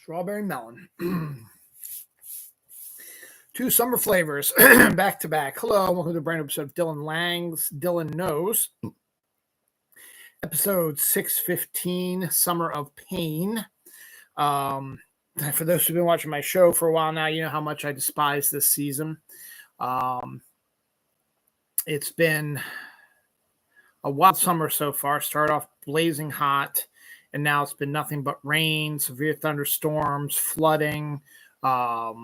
Strawberry melon. Two summer flavors back to back. Hello, welcome to a brand new episode of Dylan Lang's Dylan Knows. Episode 615, Summer of Pain. For those who've been watching my show for a while now, you know how much I despise this season. It's been a wild summer so far. Started off blazing hot, and now it's been nothing but rain, severe thunderstorms, flooding. Had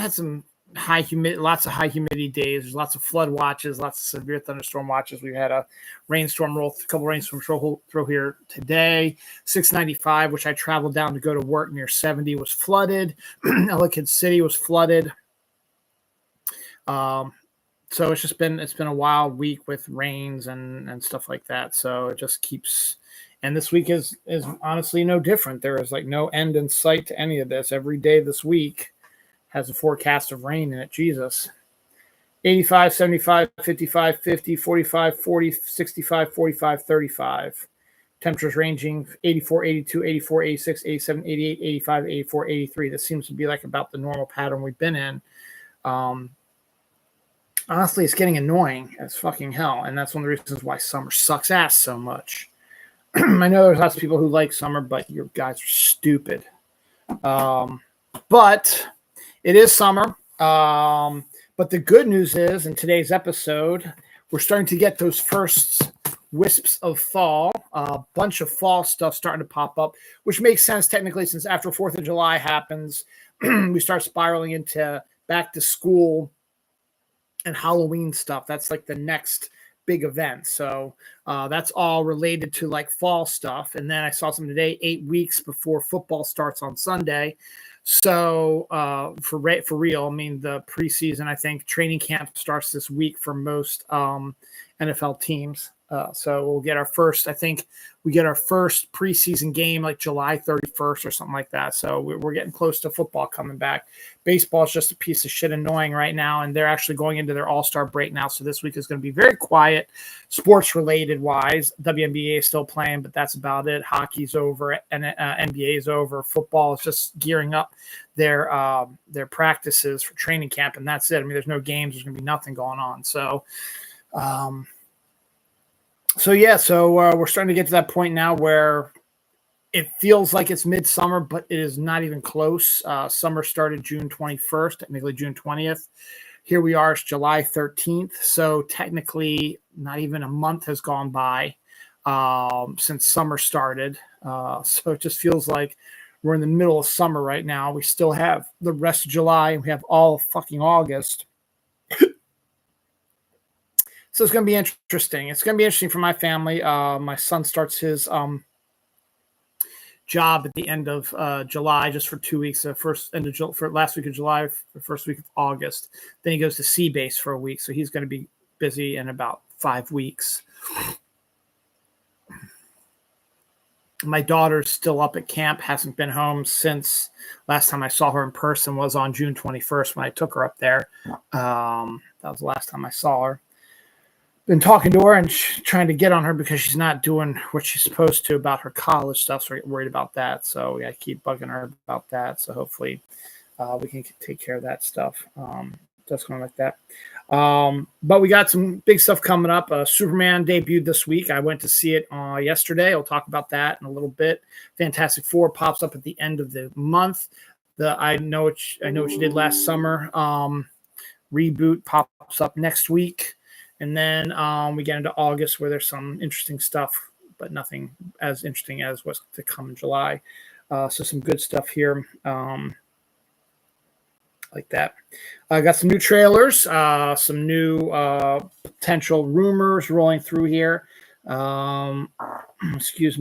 some lots of high humidity days. There's lots of flood watches, lots of severe thunderstorm watches. We've had a couple rainstorms roll through here today. 695, which I traveled down to go to work near 70, was flooded. Ellicott City was flooded. So it's been a wild week with rains and stuff like that. So it just keeps, and this week is honestly no different. There is like no end in sight to any of this. Every day this week has a forecast of rain in it. Jesus. 85, 75, 55, 50, 45, 40, 65, 45, 35. Temperatures ranging 84, 82, 84, 86, 87, 88, 85, 84, 83. This seems to be like about the normal pattern we've been in. Honestly, it's getting annoying as fucking hell. And that's one of the reasons why summer sucks ass so much. I know there's lots of people who like summer, but you guys are stupid. But it is summer. But the good news is, in today's episode, we're starting to get those first wisps of fall. A bunch of fall stuff starting to pop up, which makes sense technically, since after 4th of July happens, we start spiraling into back to school and Halloween stuff. That's like the next big event. So that's all related to like fall stuff. And then I saw some today, 8 weeks before football starts on Sunday. So for real, I mean, the preseason, I think training camp starts this week for most NFL teams. So we'll get our first preseason game like July 31st or something like that. So we're getting close to football coming back. Baseball is just a piece of shit annoying right now, and they're actually going into their all-star break now. So this week is going to be very quiet, sports-related wise. WNBA is still playing, but that's about it. Hockey's over, and NBA is over. Football is just gearing up their practices for training camp, and that's it. I mean, there's no games. There's going to be nothing going on. So we're starting to get to that point now where it feels like it's midsummer, but it is not even close. Summer started June 21st, technically June 20th. Here we are, it's July 13th. So technically not even a month has gone by since summer started. So it just feels like we're in the middle of summer right now. We still have the rest of July, and we have all of fucking August. So it's going to be interesting. It's going to be interesting for my family. My son starts his job at the end of July, just for 2 weeks. For last week of July, the first week of August. Then he goes to Sea Base for a week. So he's going to be busy in about 5 weeks. My daughter's still up at camp, hasn't been home since last time I saw her in person was on June 21st when I took her up there. That was the last time I saw her. Been talking to her and trying to get on her because she's not doing what she's supposed to about her college stuff. So we're worried about that. So I keep bugging her about that. So hopefully we can take care of that stuff. Just going like that. But we got some big stuff coming up. Superman debuted this week. I went to see it yesterday. I'll talk about that in a little bit. Fantastic Four pops up at the end of the month. I know what you did last summer. Reboot pops up next week. And then we get into August where there's some interesting stuff, but nothing as interesting as what's to come in July. So some good stuff here like that. I got some new trailers, some new potential rumors rolling through here.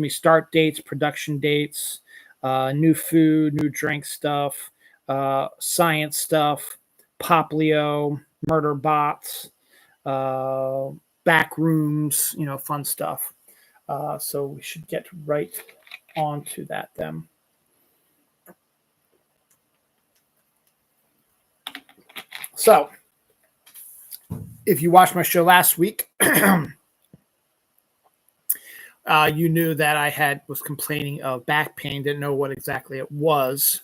Start dates, production dates, new food, new drink stuff, science stuff, Poplio, murder bots. Back rooms, fun stuff. So we should get right on to that then. So if you watched my show last week, you knew that I was complaining of back pain, didn't know what exactly it was.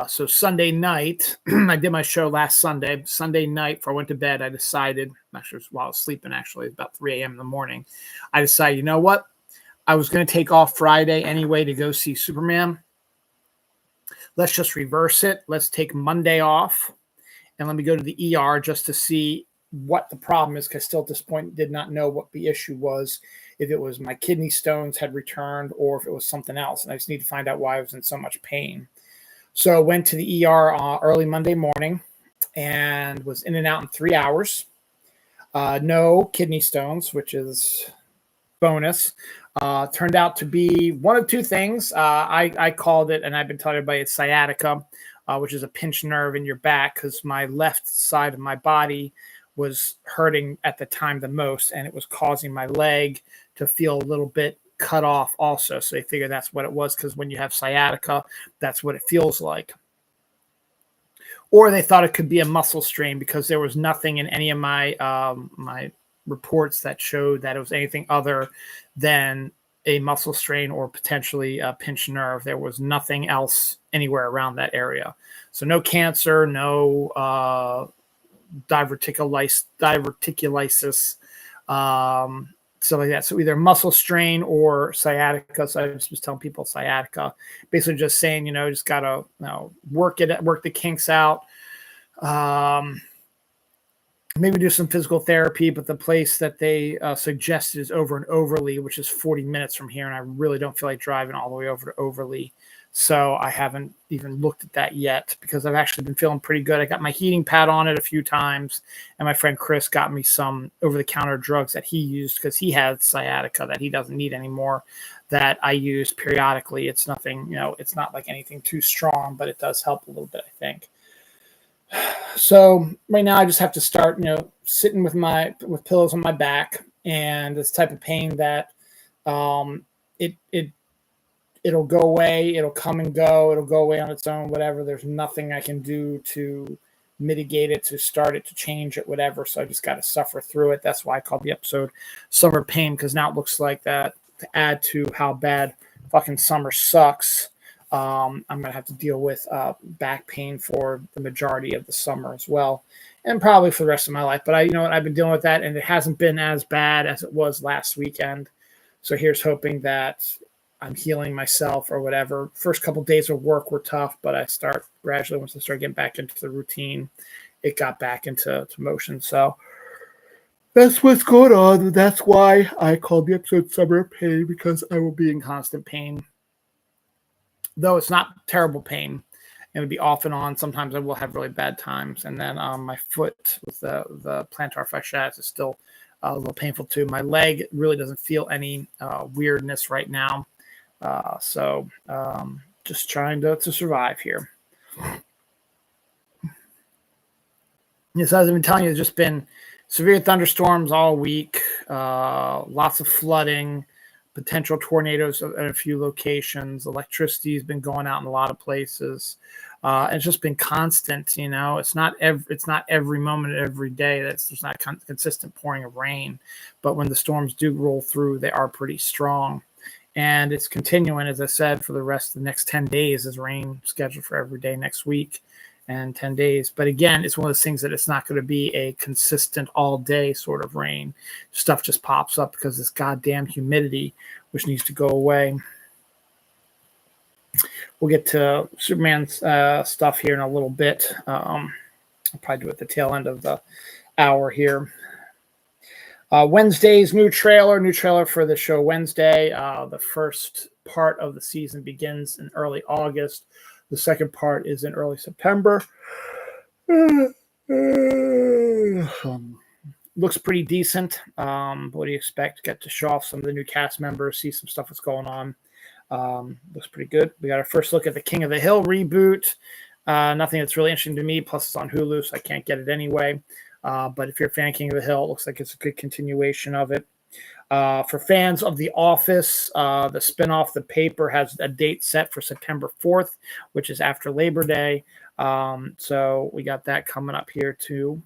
So Sunday night, I did my show last Sunday. Sunday night, before I went to bed, I decided, actually, it was while I was sleeping, actually, about 3 a.m. in the morning, I decided, you know what? I was going to take off Friday anyway to go see Superman. Let's just reverse it. Let's take Monday off and let me go to the ER just to see what the problem is, because still at this point did not know what the issue was, if it was my kidney stones had returned or if it was something else. And I just need to find out why I was in so much pain. So I went to the ER early Monday morning and was in and out in 3 hours. No kidney stones, which is bonus. Turned out to be one of two things. I called it, and I've been telling everybody it's sciatica, which is a pinched nerve in your back, because my left side of my body was hurting at the time the most, and it was causing my leg to feel a little bit cut off also. So they figured that's what it was, because when you have sciatica, that's what it feels like. Or they thought it could be a muscle strain, because there was nothing in any of my my reports that showed that it was anything other than a muscle strain or potentially a pinched nerve. There was nothing else anywhere around that area. So no cancer, no diverticulitis, stuff like that. So either muscle strain or sciatica. So I just was telling people sciatica, basically just saying, just got to work the kinks out. Maybe do some physical therapy, but the place that they suggested is over in Overly, which is 40 minutes from here. And I really don't feel like driving all the way over to Overly. So I haven't even looked at that yet, because I've actually been feeling pretty good. I got my heating pad on it a few times, and my friend Chris got me some over-the-counter drugs that he used, because he has sciatica that he doesn't need anymore, that I use periodically. It's nothing, it's not like anything too strong, but it does help a little bit, I think. So right now I just have to start, sitting with pillows on my back, and this type of pain that it'll go away, it'll come and go, it'll go away on its own, whatever. There's nothing I can do to mitigate it, to start it, to change it, whatever. So I just got to suffer through it. That's why I called the episode Summer Pain, because now it looks like that, to add to how bad fucking summer sucks. I'm going to have to deal with back pain for the majority of the summer as well, and probably for the rest of my life. But I've been dealing with that, and it hasn't been as bad as it was last weekend. So here's hoping that I'm healing myself or whatever. First couple of days of work were tough, but I start gradually, once I start getting back into the routine, it got back into motion. So that's what's going on. That's why I called the episode Summer Pain, because I will be in constant pain. Though it's not terrible pain. It'll be off and on. Sometimes I will have really bad times. And then my foot with the plantar fasciitis is still a little painful too. My leg really doesn't feel any weirdness right now. So just trying to survive here. Yes, as I've been telling you, there's just been severe thunderstorms all week, lots of flooding, potential tornadoes at a few locations. Electricity has been going out in a lot of places. It's just been constant. It's not every moment, every day. There's not consistent pouring of rain, but when the storms do roll through, they are pretty strong. And it's continuing, as I said, for the rest of the next 10 days. Is rain scheduled for every day next week and 10 days. But again, it's one of those things that it's not going to be a consistent all day sort of rain. Stuff just pops up because this goddamn humidity, which needs to go away. We'll get to Superman's stuff here in a little bit. I'll probably do it at the tail end of the hour here. Wednesday's new trailer for the show Wednesday. The first part of the season begins in early August. The second part is in early September. Looks pretty decent. What do you expect? Get to show off some of the new cast members, see some stuff that's going on. Looks pretty good. We got our first look at the King of the Hill reboot. Nothing that's really interesting to me. Plus, it's on Hulu, so I can't get it anyway. But if you're a fan of King of the Hill, it looks like it's a good continuation of it. For fans of The Office, the spinoff, The Paper, has a date set for September 4th, which is after Labor Day. So we got that coming up here too.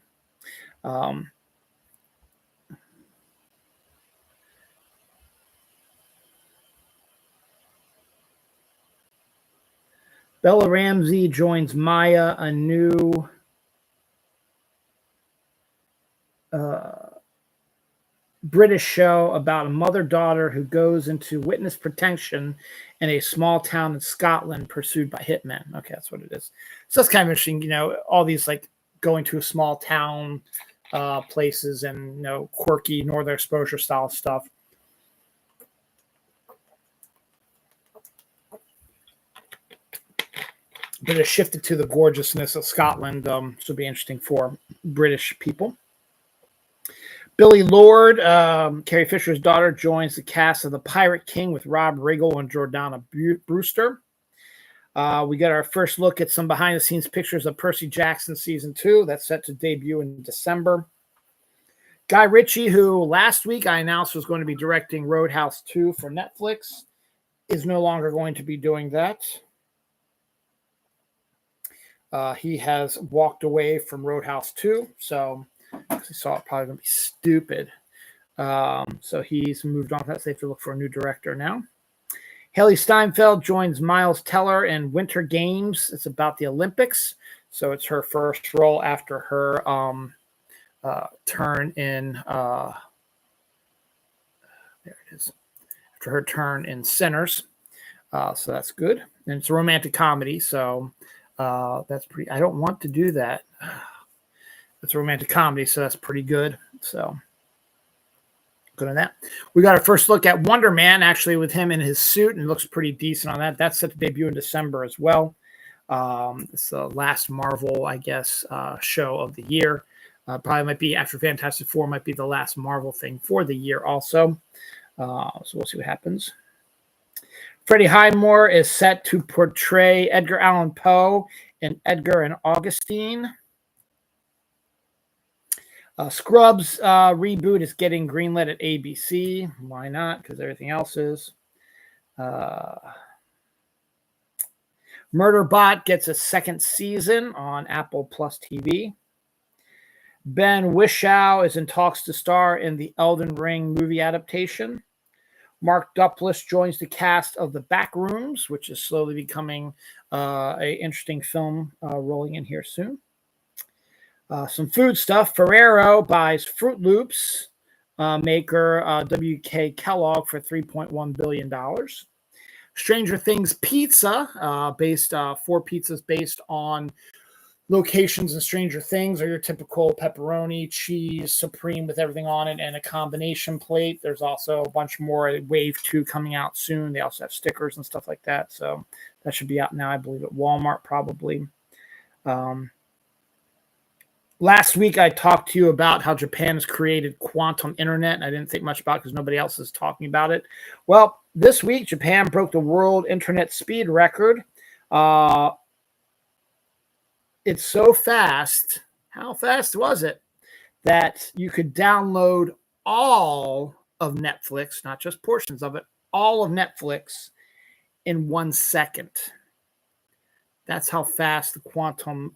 Bella Ramsey joins Maya, a new British show about a mother-daughter who goes into witness protection in a small town in Scotland pursued by hitmen. Okay, that's what it is. So that's kind of interesting, all these like going to a small town places and, quirky Northern Exposure style stuff. But it shifted to the gorgeousness of Scotland. So it'll be interesting for British people. Billy Lord, Carrie Fisher's daughter, joins the cast of The Pirate King with Rob Riggle and Jordana Brewster. We got our first look at some behind-the-scenes pictures of Percy Jackson Season 2. That's set to debut in December. Guy Ritchie, who last week I announced was going to be directing Roadhouse 2 for Netflix, is no longer going to be doing that. He has walked away from Roadhouse 2, so he saw it probably going to be stupid. So he's moved on. That's they have to look for a new director now. Haley Steinfeld joins Miles Teller in Winter Games. It's about the Olympics, so it's her first role after her turn in. There it is. After her turn in Sinners, so that's good. And it's a romantic comedy, so that's pretty. I don't want to do that. It's a romantic comedy, so that's pretty good. So good on that. We got our first look at Wonder Man, actually, with him in his suit, and it looks pretty decent on that. That's set to debut in December as well. It's the last Marvel, I guess, show of the year. Probably might be after Fantastic Four, might be the last Marvel thing for the year also. So we'll see what happens. Freddie Highmore is set to portray Edgar Allan Poe in Edgar and Augustine. Scrubs reboot is getting greenlit at ABC. Why not? Because everything else is. Murderbot gets a second season on Apple Plus TV. Ben Whishaw is in talks to star in the Elden Ring movie adaptation. Mark Duplass joins the cast of The Backrooms, which is slowly becoming an interesting film rolling in here soon. Some food stuff. Ferrero buys Fruit Loops maker W.K. Kellogg for $3.1 billion. Stranger Things Pizza, four pizzas based on locations in Stranger Things, are your typical pepperoni, cheese, supreme with everything on it, and a combination plate. There's also a bunch more. Wave 2 coming out soon. They also have stickers and stuff like that. So that should be out now, I believe, at Walmart probably. Last week, I talked to you about how Japan has created quantum internet. I didn't think much about it because nobody else is talking about it. Well, this week, Japan broke the world internet speed record. It's so fast. How fast was it? That you could download all of Netflix, not just portions of it, all of Netflix in 1 second. That's how fast the quantum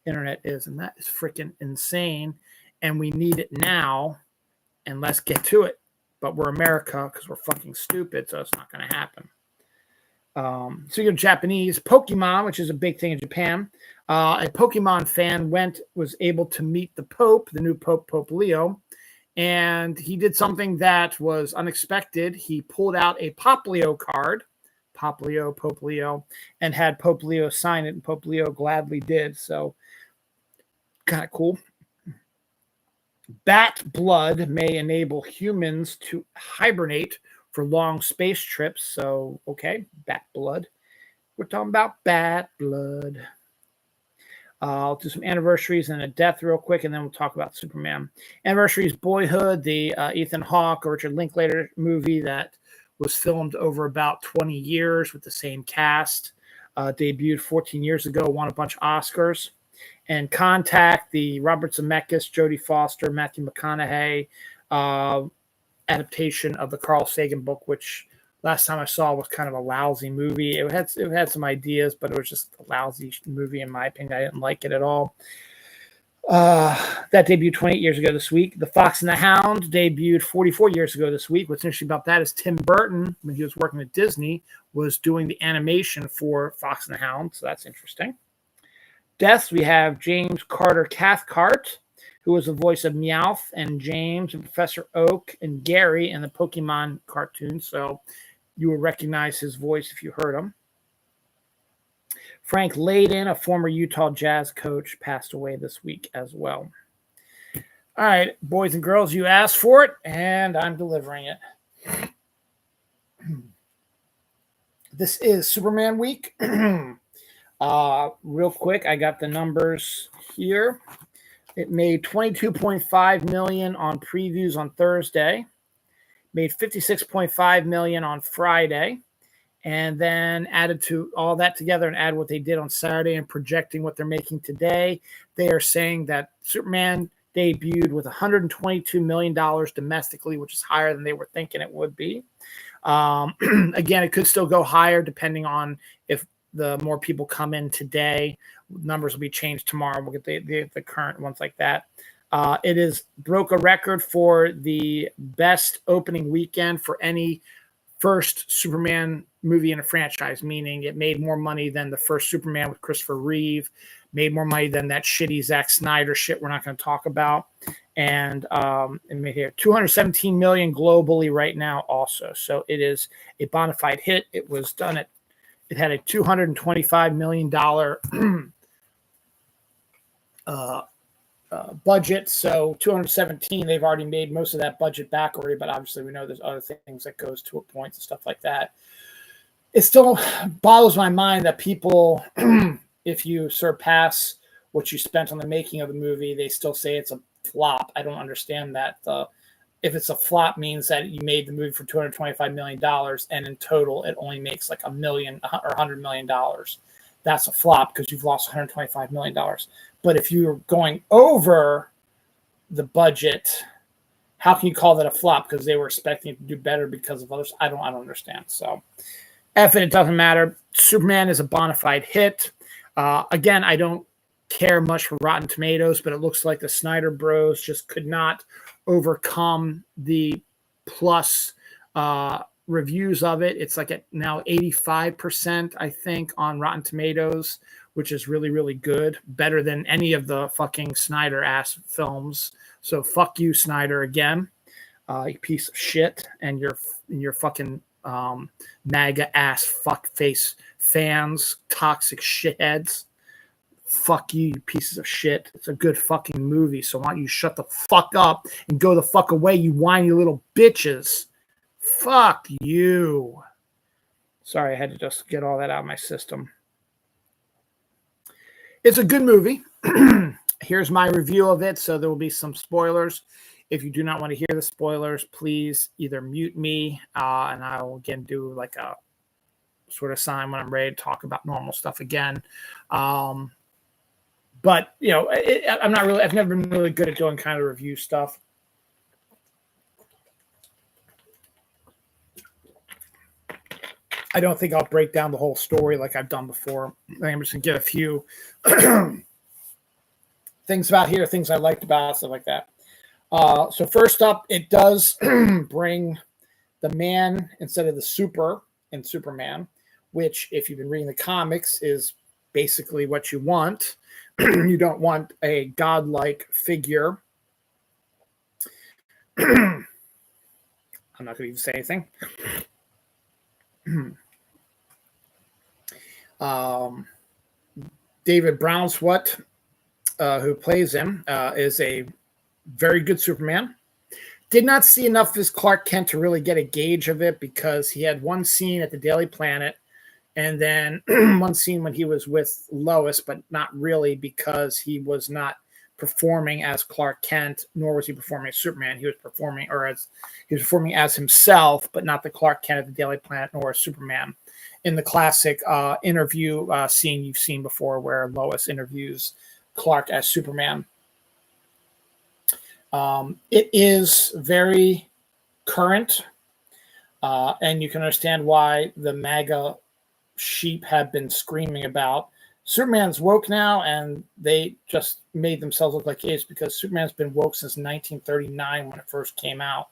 internet is, and that is freaking insane, and we need it now, and let's get to it. But we're America because we're fucking stupid, so it's not going to happen. So you're Japanese. Pokemon, which is a big thing in Japan. A Pokemon fan was able to meet the Pope, the new Pope, Pope Leo, and he did something that was unexpected. He pulled out a Pope Leo card, Pope Leo, and had Pope Leo sign it, and Pope Leo gladly did. So kind of cool. Bat blood may enable humans to hibernate for long space trips. So, okay, bat blood. We're talking about bat blood. I'll do some anniversaries and a death real quick, and then we'll talk about Superman. Anniversaries: Boyhood, the Ethan Hawke or Richard Linklater movie that was filmed over about 20 years with the same cast. Debuted 14 years ago, won a bunch of Oscars. And Contact, the Robert Zemeckis, Jodie Foster, Matthew McConaughey adaptation of the Carl Sagan book, which last time I saw was kind of a lousy movie. It had some ideas, but it was just a lousy movie in my opinion. I didn't like it at all. That debuted 28 years ago this week. The Fox and the Hound debuted 44 years ago this week. What's interesting about that is Tim Burton, when he was working at Disney, was doing the animation for Fox and the Hound, so that's interesting. Deaths, we have James Carter Cathcart, who was the voice of Meowth and James and Professor Oak and Gary in the Pokemon cartoon, so you would recognize his voice if you heard him. Frank Layden, a former Utah Jazz coach, passed away this week as well. All right, boys and girls, you asked for it, and I'm delivering it. This is Superman week. Real quick, I got the numbers here. It made $22.5 million on previews on Thursday, made $56.5 million on Friday, and then added to all that together and add what they did on Saturday and projecting what they're making today. They are saying that Superman debuted with $122 million domestically, which is higher than they were thinking it would be. Again, it could still go higher depending on if the more people come in today. Numbers will be changed tomorrow. We'll get the current ones like that. It is broke a record for the best opening weekend for any first Superman movie in a franchise, meaning it made more money than the first Superman with Christopher Reeve, made more money than that shitty Zack Snyder shit we're not going to talk about. And it made here $217 million globally right now also. So it is a bona fide hit. It was done at, it had a $225 million budget. So 217, they've already made most of that budget back already, but obviously we know there's other things that goes to a point and stuff like that. It still boggles my mind that people, if you surpass what you spent on the making of the movie, they still say it's a flop. I don't understand that. If it's a flop means that you made the movie for $225 million and in total it only makes like $1 million or $100 million. That's a flop because you've lost $125 million. But if you're going over the budget, how can you call that a flop? Because they were expecting it to do better because of others. I don't understand. So, it doesn't matter. Superman is a bona fide hit. Again, I don't care much for Rotten Tomatoes, but it looks like the Snyder Bros just could not overcome the plus reviews of it. It's like at now 85%, I think, on Rotten Tomatoes, which is really, really good. Better than any of the fucking Snyder ass films. So fuck you, Snyder, again. You piece of shit. And your fucking MAGA ass fuckface fans, toxic shitheads. Fuck you, you pieces of shit. It's a good fucking movie. So why don't you shut the fuck up and go the fuck away, you whiny little bitches. Fuck you. Sorry, I had to just get all that out of my system. It's a good movie. Here's my review of it. So there will be some spoilers. If you do not want to hear the spoilers, please either mute me and I will again do like a sort of sign when I'm ready to talk about normal stuff again. But, you know, I've never been really good at doing kind of review stuff. I don't think I'll break down the whole story like I've done before. I think I'm just going to get a few things about here, things I liked about, stuff like that. So first up, it does bring the man instead of the super in Superman, which, if you've been reading the comics, is basically what you want. You don't want a godlike figure. I'm not going to even say anything. David Brownswat, who plays him, is a very good Superman. Did not see enough of his Clark Kent to really get a gauge of it because he had one scene at the Daily Planet and then one scene when he was with Lois, but not really because he was not performing as Clark Kent, nor was he performing as Superman. He was performing as himself, but not the Clark Kent at the Daily Planet, nor as Superman. In the classic interview scene you've seen before where Lois interviews Clark as Superman. It is very current, and you can understand why the MAGA sheep have been screaming about Superman's woke now, and they just made themselves look like idiots because Superman's been woke since 1939 when it first came out.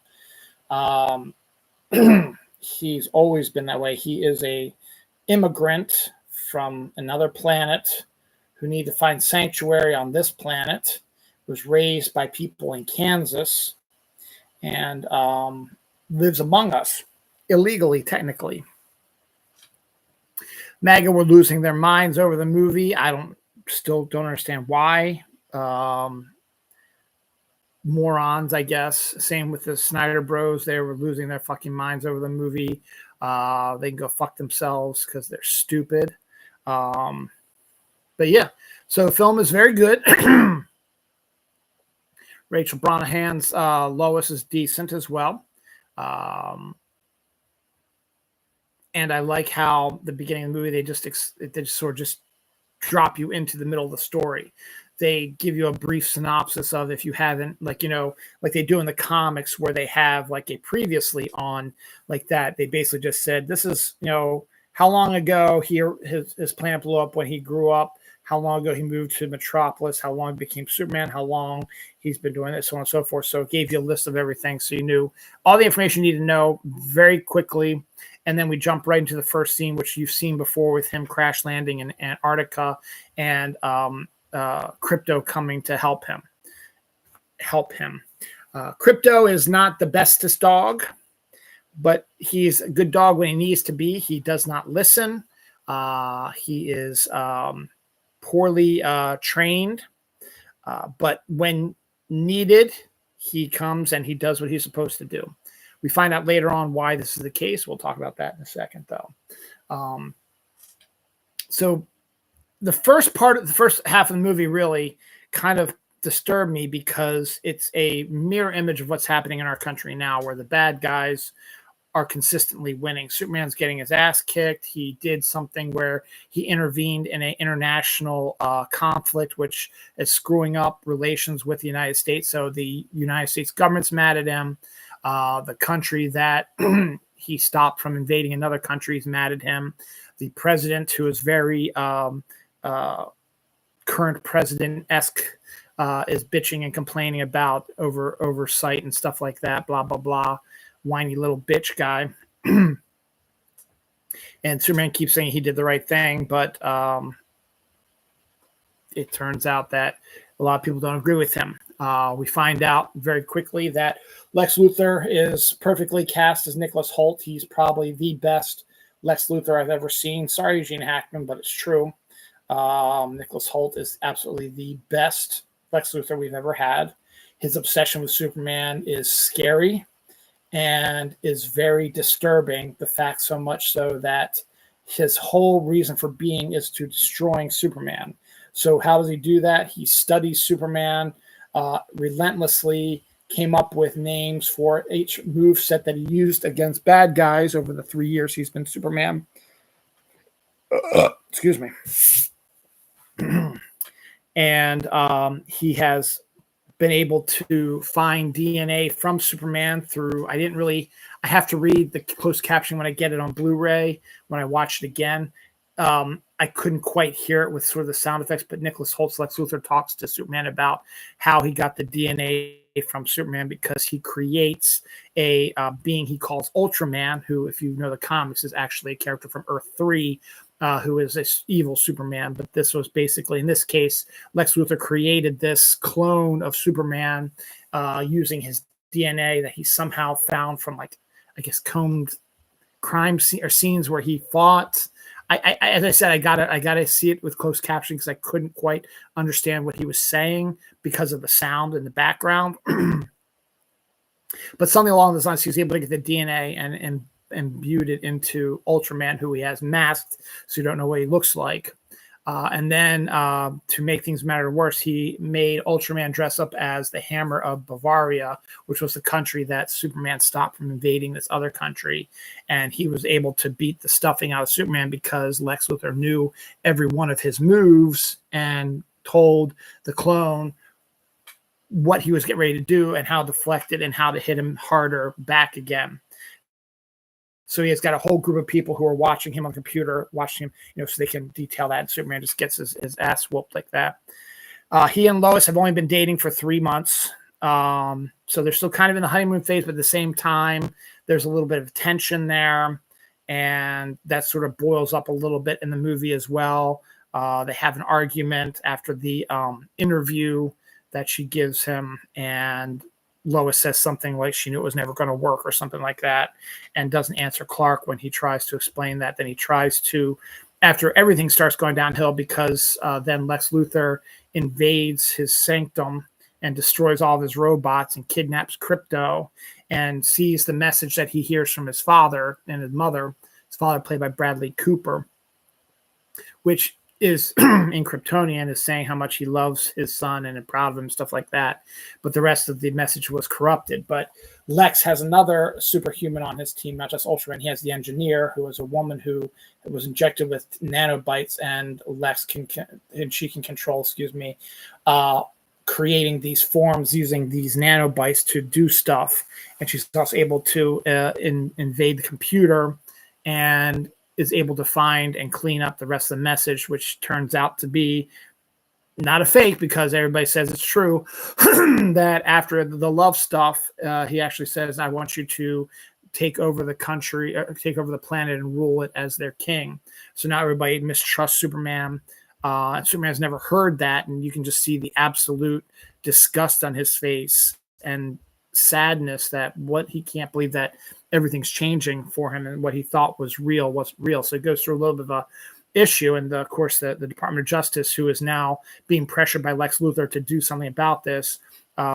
Um, he's always been that way. He is a immigrant from another planet who need to find sanctuary on this planet. Was raised by people in Kansas and lives among us illegally, technically. MAGA were losing their minds over the movie. I still don't understand why. Morons, I guess. Same with the Snyder Bros. They were losing their fucking minds over the movie. They can go fuck themselves because they're stupid. But yeah, so the film is very good. Rachel Brosnahan's Lois is decent as well. And I like how the beginning of the movie, they just sort of just drop you into the middle of the story. They give you a brief synopsis of, if you haven't, like, like they do in the comics where they have like a previously on like that. They basically just said, this is, how long ago his planet blew up when he grew up, how long ago he moved to Metropolis, how long he became Superman, how long he's been doing this, so on and so forth. So it gave you a list of everything. So you knew all the information you need to know very quickly. And then we jump right into the first scene, which you've seen before with him crash landing in Antarctica and Krypto coming to help him. Krypto is not the bestest dog, but he's a good dog when he needs to be. He does not listen. He is poorly trained, but when needed, he comes and he does what he's supposed to do. We find out later on why this is the case. We'll talk about that in a second, though. So the first half of the movie really kind of disturbed me because it's a mirror image of what's happening in our country now, where the bad guys are consistently winning. Superman's getting his ass kicked. He did something where he intervened in an international conflict, which is screwing up relations with the United States. So the United States government's mad at him. The country that he stopped from invading another country is mad at him. The president, who is very current president-esque, is bitching and complaining about oversight and stuff like that, blah, blah, blah. Whiny little bitch guy. And Superman keeps saying he did the right thing, but it turns out that a lot of people don't agree with him. We find out very quickly that Lex Luthor is perfectly cast as Nicholas Hoult. He's probably the best Lex Luthor I've ever seen. Sorry, Gene Hackman, but it's true. Nicholas Hoult is absolutely the best Lex Luthor we've ever had. His obsession with Superman is scary and is very disturbing. The fact so much so that his whole reason for being is to destroying Superman. So how does he do that? He studies Superman relentlessly, came up with names for each move set that he used against bad guys over the 3 years he's been Superman. Excuse me. And he has been able to find DNA from Superman through, I have to read the closed caption when I get it on Blu-ray, when I watch it again. I couldn't quite hear it with sort of the sound effects, but Nicholas Holt's Lex Luthor talks to Superman about how he got the DNA from Superman because he creates a being he calls Ultraman, who, if you know the comics, is actually a character from Earth 3, who is this evil Superman. But this was basically, in this case, Lex Luthor created this clone of Superman using his DNA that he somehow found from, like, I guess, combed crime scene or scenes where he fought. As I said, I gotta see it with closed caption because I couldn't quite understand what he was saying because of the sound in the background. But something along those lines, he was able to get the DNA and imbued it into Ultraman, who he has masked, so you don't know what he looks like. And then to make things matter worse, he made Ultraman dress up as the Hammer of Bavaria, which was the country that Superman stopped from invading, this other country. And he was able to beat the stuffing out of Superman because Lex Luthor knew every one of his moves and told the clone what he was getting ready to do and how to deflect it and how to hit him harder back again. So he has got a whole group of people who are watching him on the computer, watching him, so they can detail that. And Superman just gets his ass whooped like that. He and Lois have only been dating for 3 months. So they're still kind of in the honeymoon phase, but at the same time, there's a little bit of tension there. And that sort of boils up a little bit in the movie as well. They have an argument after the interview that she gives him, and Lois says something like she knew it was never going to work or something like that, and doesn't answer Clark when he tries to explain that. Then he tries to, after everything starts going downhill, because then Lex Luthor invades his sanctum and destroys all of his robots and kidnaps Krypto and sees the message that he hears from his father and his mother, his father played by Bradley Cooper, which is in Kryptonian, is saying how much he loves his son and is proud of him, stuff like that. But the rest of the message was corrupted. But Lex has another superhuman on his team, not just Ultraman. He has the engineer, who is a woman who was injected with nanobites, and Lex can control, creating these forms using these nanobites to do stuff. And she's also able to invade the computer and is able to find and clean up the rest of the message, which turns out to be not a fake, because everybody says it's true. That after the love stuff, he actually says, I want you to take over the country, take over the planet and rule it as their king. So now everybody mistrusts Superman. And Superman's never heard that. And you can just see the absolute disgust on his face and sadness that he can't believe that everything's changing for him, and what he thought was real wasn't real. So it goes through a little bit of a issue. And of course, the Department of Justice, who is now being pressured by Lex Luthor to do something about this,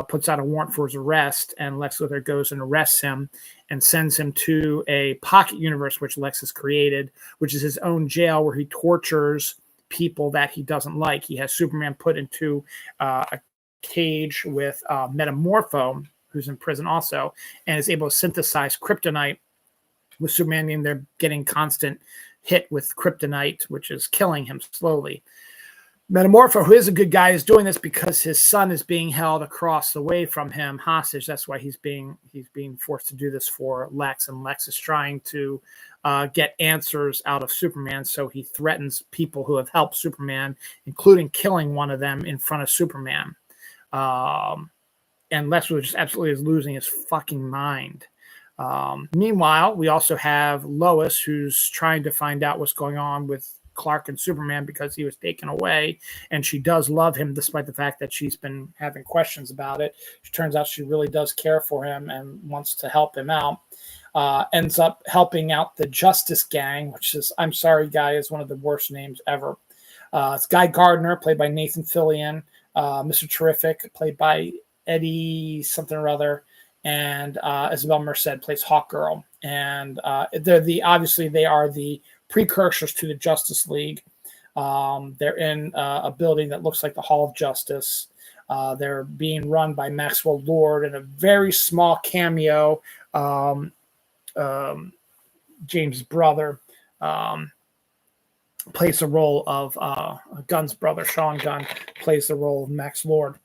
puts out a warrant for his arrest, and Lex Luthor goes and arrests him and sends him to a pocket universe, which Lex has created, which is his own jail where he tortures people that he doesn't like. He has Superman put into a cage with Metamorpho, who's in prison also, and is able to synthesize kryptonite with Superman, and they're getting constant hit with kryptonite, which is killing him slowly. Metamorpho, who is a good guy, is doing this because his son is being held across the way from him hostage. That's why he's being forced to do this for Lex, and Lex is trying to get answers out of Superman. So he threatens people who have helped Superman, including killing one of them in front of Superman. And Lex Luthor just absolutely is losing his fucking mind. Meanwhile, we also have Lois, who's trying to find out what's going on with Clark and Superman because he was taken away, and she does love him despite the fact that she's been having questions about it. It turns out she really does care for him and wants to help him out. Ends up helping out the Justice Gang, which is, I'm sorry, Guy, is one of the worst names ever. It's Guy Gardner, played by Nathan Fillion, Mr. Terrific, played by Eddie something or other, and Isabel Merced plays Hawkgirl. And obviously they are the precursors to the Justice League. They're in a building that looks like the Hall of Justice. They're being run by Maxwell Lord, and a very small cameo. James' brother plays the role of Gunn's brother. Sean Gunn plays the role of Max Lord.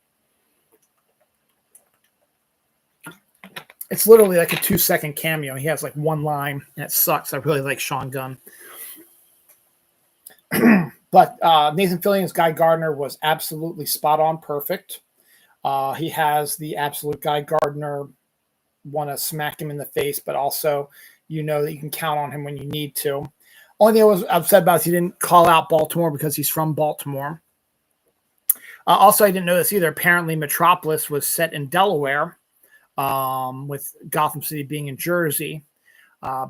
It's literally like a 2-second cameo. He has like one line, and it sucks. I really like Sean Gunn. But Nathan Fillion's Guy Gardner was absolutely spot on perfect. He has the absolute Guy Gardner, want to smack him in the face, but also you know that you can count on him when you need to. Only thing I was upset about is he didn't call out Baltimore because he's from Baltimore. Also, I didn't know this either. Apparently, Metropolis was set in Delaware, with Gotham City being in Jersey,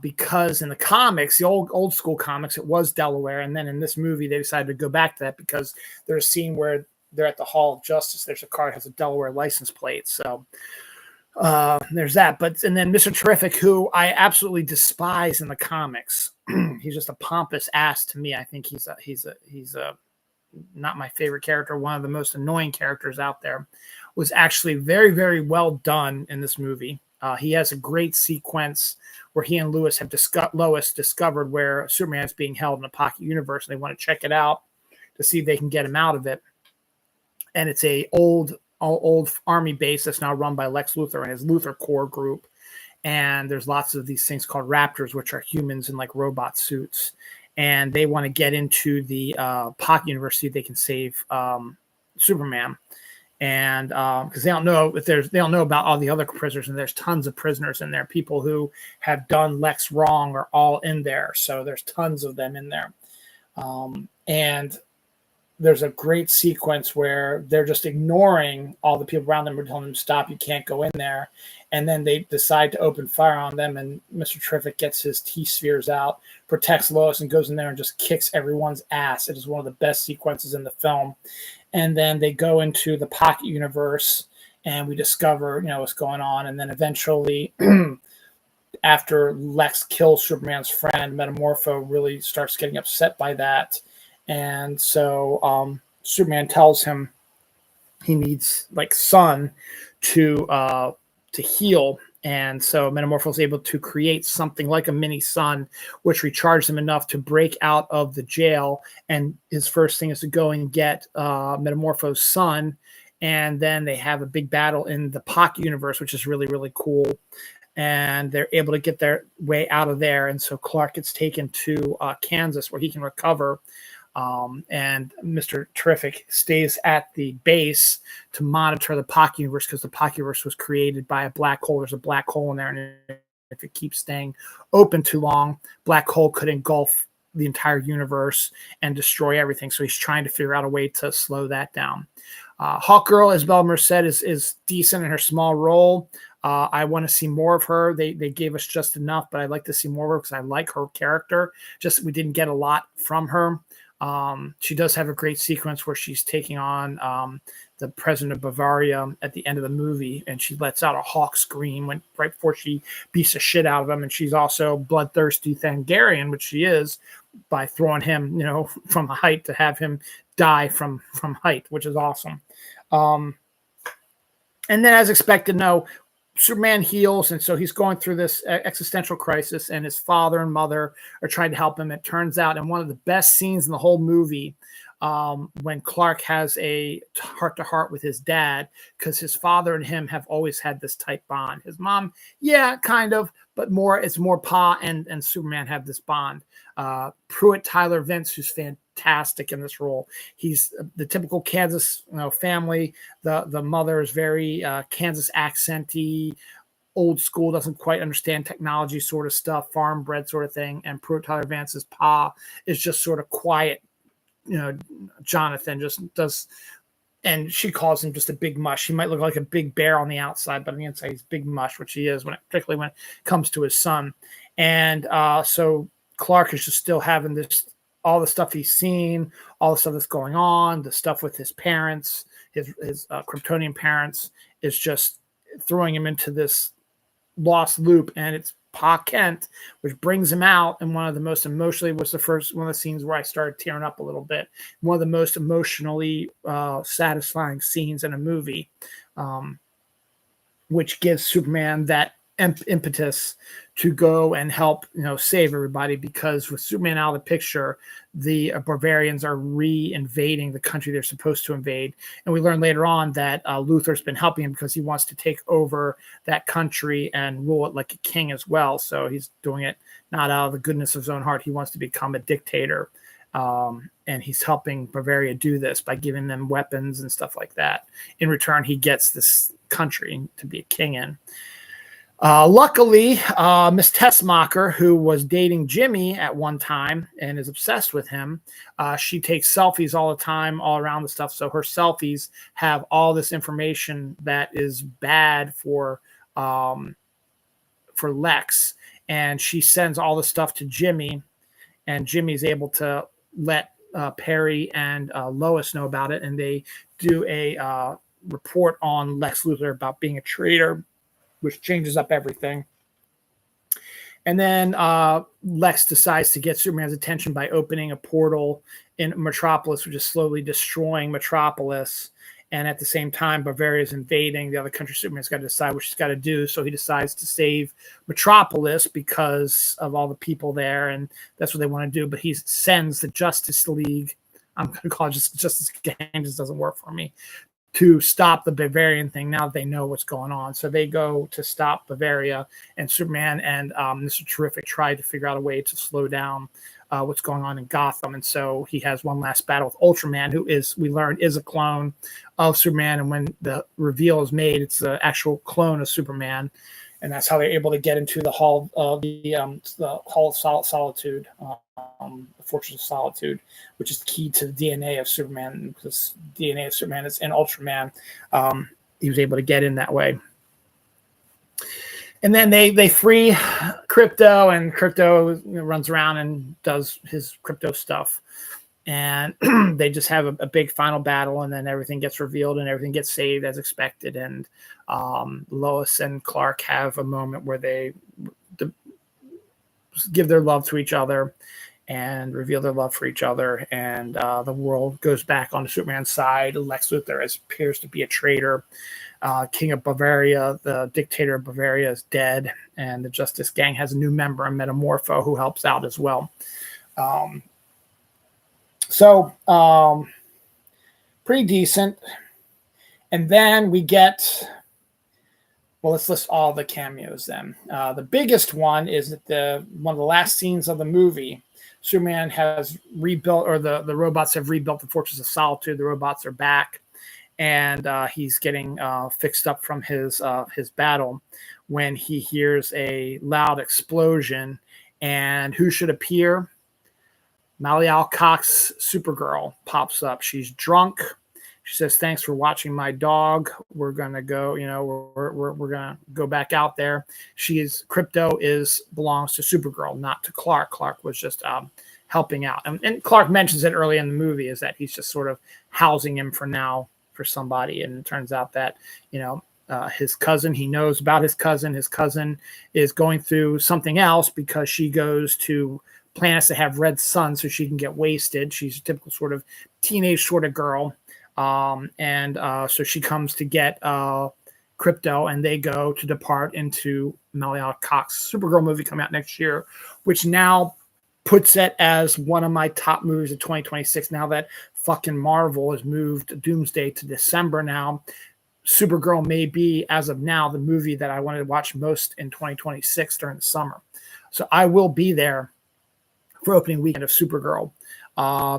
because in the comics, the old school comics, it was Delaware. And then in this movie, they decided to go back to that because there's a scene where they're at the Hall of Justice. There's a car that has a Delaware license plate. So there's that. And then Mr. Terrific, who I absolutely despise in the comics. He's just a pompous ass to me. I think he's a not my favorite character, one of the most annoying characters out there, was actually very, very well done in this movie. He has a great sequence where he and Lois have discovered where Superman is being held in a pocket universe, and they want to check it out to see if they can get him out of it. And it's a old army base that's now run by Lex Luthor and his Luthor Corps group. and there's lots of these things called raptors, which are humans in like robot suits, and they want to get into the Pocket University. They can save Superman, and because they don't know if they don't know about all the other prisoners, and there's tons of prisoners in there. People who have done Lex wrong are all in there, so there's tons of them in there, and there's a great sequence where they're just ignoring all the people around them who are telling them, stop, you can't go in there. And then they decide to open fire on them, and Mr. Terrific gets his T-spheres out, protects Lois, and goes in there and just kicks everyone's ass. It is one of the best sequences in the film. And then they go into the Pocket Universe, and we discover, what's going on. And then eventually, after Lex kills Superman's friend, Metamorpho really starts getting upset by that. And so Superman tells him he needs like sun to heal. And so Metamorpho is able to create something like a mini sun, which recharges him enough to break out of the jail. And his first thing is to go and get Metamorpho's son. And then they have a big battle in the Pocket Universe, which is really, really cool. And they're able to get their way out of there. And so Clark gets taken to Kansas, where he can recover. And Mr. Terrific stays at the base to monitor the Pocket Universe, because the Pocket Universe was created by a black hole. There's a black hole in there, and if it keeps staying open too long, black hole could engulf the entire universe and destroy everything. So he's trying to figure out a way to slow that down. Hawkgirl, as Bella Merced, is decent in her small role. I want to see more of her. They gave us just enough, but I'd like to see more of her because I like her character. Just we didn't get a lot from her. She does have a great sequence where she's taking on the president of Bavaria at the end of the movie, and she lets out a hawk scream right before she beats the shit out of him. And she's also bloodthirsty Thangarian, which she is, by throwing him, from a height to have him die from height, which is awesome. And then, as expected, Superman heals, and so he's going through this existential crisis, and his father and mother are trying to help him. It turns out, in one of the best scenes in the whole movie, when Clark has a heart-to-heart with his dad, because his father and him have always had this tight bond. His mom, yeah, kind of, but it's more Pa and Superman have this bond. Pruitt Tyler Vince, who's fantastic in this role. He's the typical Kansas family. The mother is very Kansas accenty, old school, doesn't quite understand technology sort of stuff, farm bred sort of thing. And Pruitt Tyler Vance's Pa is just sort of quiet. Jonathan just does, and she calls him just a big mush. He might look like a big bear on the outside, but on the inside he's big mush, which he is, particularly when it comes to his son. And so Clark is just still having all the stuff he's seen, all the stuff that's going on, the stuff with his parents, his Kryptonian parents, is just throwing him into this lost loop. And it's Pa Kent, which brings him out. And one of the most emotionally was one of the scenes where I started tearing up a little bit. One of the most emotionally satisfying scenes in a movie, which gives Superman that impetus to go and help, save everybody, because with Superman out of the picture, the Bavarians are re-invading the country they're supposed to invade. And we learn later on that Luthor's been helping him because he wants to take over that country and rule it like a king as well. So he's doing it not out of the goodness of his own heart. He wants to become a dictator. And he's helping Bavaria do this by giving them weapons and stuff like that. In return, he gets this country to be a king in. Luckily, Miss Tessmacher, who was dating Jimmy at one time and is obsessed with him, she takes selfies all the time, all around the stuff. So her selfies have all this information that is bad for Lex, and she sends all the stuff to Jimmy, and Jimmy's able to let Perry and Lois know about it, and they do a report on Lex Luthor about being a traitor, which changes up everything. And then Lex decides to get Superman's attention by opening a portal in Metropolis, which is slowly destroying Metropolis. And at the same time, Bavaria is invading the other country. Superman's got to decide what she's got to do. So he decides to save Metropolis because of all the people there, and that's what they want to do. But he sends the Justice League, I'm going to call it just Justice Gang, just doesn't work for me, to stop the Bavarian thing now that they know what's going on. So they go to stop Bavaria, and Superman and Mr. Terrific try to figure out a way to slow down what's going on in Gotham. And so he has one last battle with Ultraman, who is, we learned, is a clone of Superman. And when the reveal is made, it's the actual clone of Superman. And that's how they're able to get into the Hall of Solitude, the Fortress of Solitude, which is the key to the DNA of Superman. Because DNA of Superman is in Ultraman. He was able to get in that way. And then they free Krypto, and Krypto runs around and does his Krypto stuff. And they just have a big final battle, and then everything gets revealed and everything gets saved as expected. And Lois and Clark have a moment where they give their love to each other and reveal their love for each other. And the world goes back on Superman's side. Lex Luthor appears to be a traitor. King of Bavaria, the dictator of Bavaria, is dead. And the Justice Gang has a new member, a Metamorpho, who helps out as well. So pretty decent. And then we get, well, let's list all the cameos then. The biggest one is that one of the last scenes of the movie, Superman has rebuilt, or the robots have rebuilt the Fortress of Solitude. The robots are back, and he's getting fixed up from his battle when he hears a loud explosion. And who should appear? Mal-E Cox, Supergirl, pops up. She's drunk. She says, "Thanks for watching my dog. We're gonna go. We're gonna go back out there." Krypto belongs to Supergirl, not to Clark. Clark was just helping out, and Clark mentions it early in the movie, is that he's just sort of housing him for now for somebody. And it turns out that his cousin, he knows about his cousin. His cousin is going through something else because she goes to planets that have red suns so she can get wasted. She's a typical sort of teenage sort of girl. So she comes to get Krypto, and they go to depart into Mal-E Cox Supergirl movie coming out next year, which now puts it as one of my top movies of 2026. Now that fucking Marvel has moved Doomsday to December now, Supergirl may be, as of now, the movie that I wanted to watch most in 2026 during the summer. So I will be there for opening weekend of Supergirl,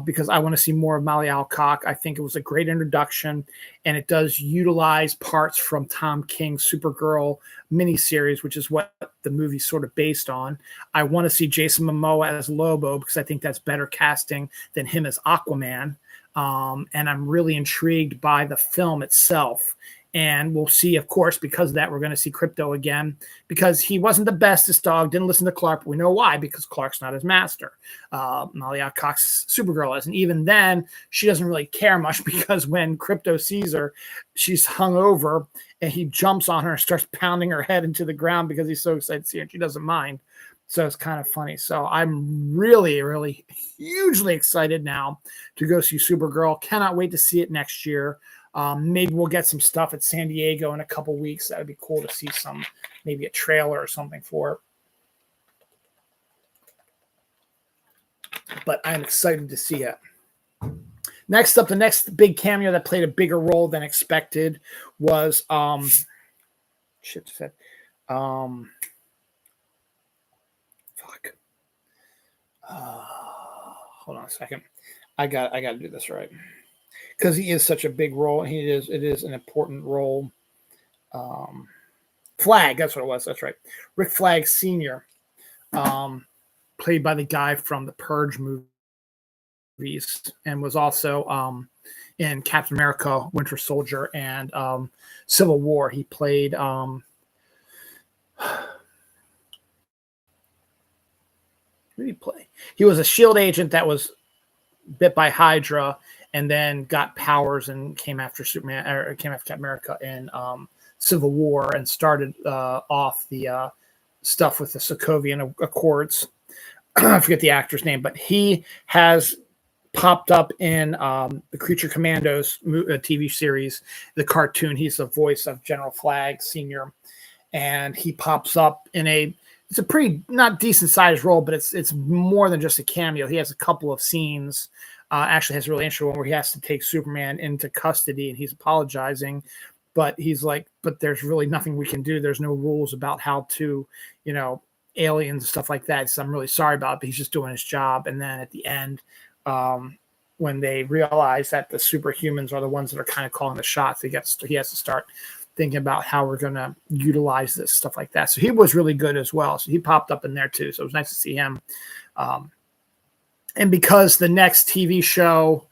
because I want to see more of Mal-E Cox. I think it was a great introduction, and it does utilize parts from Tom King's Supergirl miniseries, which is what the movie's sort of based on. I want to see Jason Momoa as Lobo because I think that's better casting than him as Aquaman. And I'm really intrigued by the film itself. And we'll see, of course, because of that, we're going to see Krypto again, because he wasn't the bestest dog, didn't listen to Clark. But we know why, because Clark's not his master. Mal-E Cox Supergirl is. And even then, she doesn't really care much, because when Krypto sees her, she's hung over, and he jumps on her and starts pounding her head into the ground because he's so excited to see her, and she doesn't mind. So it's kind of funny. So I'm really, really hugely excited now to go see Supergirl. Cannot wait to see it next year. Maybe we'll get some stuff at San Diego in a couple weeks. That would be cool to see maybe a trailer or something for it. But I'm excited to see it. Next up, the next big cameo that played a bigger role than expected was hold on a second. I got to do this right, because he is such a big role. It is an important role. Flag, that's what it was. That's right. Rick Flag Sr., played by the guy from the Purge movies, and was also in Captain America, Winter Soldier, and Civil War. He played who did he play? He was a SHIELD agent that was bit by Hydra, and then got powers and came after Superman, or came after Captain America in Civil War, and started off the stuff with the Sokovian Accords. I forget the actor's name, but he has popped up in the Creature Commandos TV series, the cartoon. He's the voice of General Flag Sr., and he pops up in it's a pretty not decent sized role, but it's more than just a cameo. He has a couple of scenes actually has a really interesting one where he has to take Superman into custody and he's apologizing, but he's like, but there's really nothing we can do. There's no rules about how to, aliens and stuff like that. So I'm really sorry about it, but he's just doing his job. And then at the end, when they realize that the superhumans are the ones that are kind of calling the shots, he has to start thinking about how we're going to utilize this stuff like that. So he was really good as well. So he popped up in there too. So it was nice to see him. And because the next TV show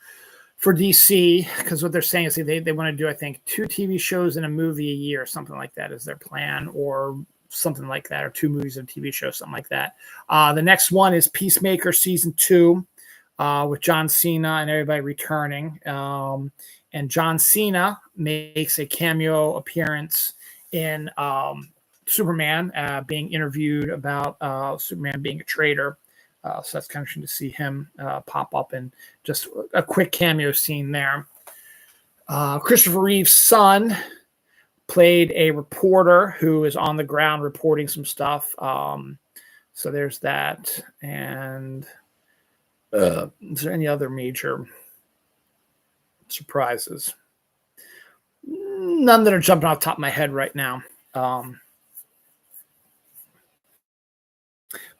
for DC, because what they're saying is they want to do, I think, 2 TV shows and a movie a year, something like that is their plan, or something like that, or 2 movies and TV shows, something like that. The next one is Peacemaker season 2 with John Cena and everybody returning. And John Cena makes a cameo appearance in Superman, being interviewed about Superman being a traitor. So that's kind of interesting to see him pop up and just a quick cameo scene there. Christopher Reeve's son played a reporter who is on the ground reporting some stuff. So there's that. And is there any other major surprises? None that are jumping off the top of my head right now.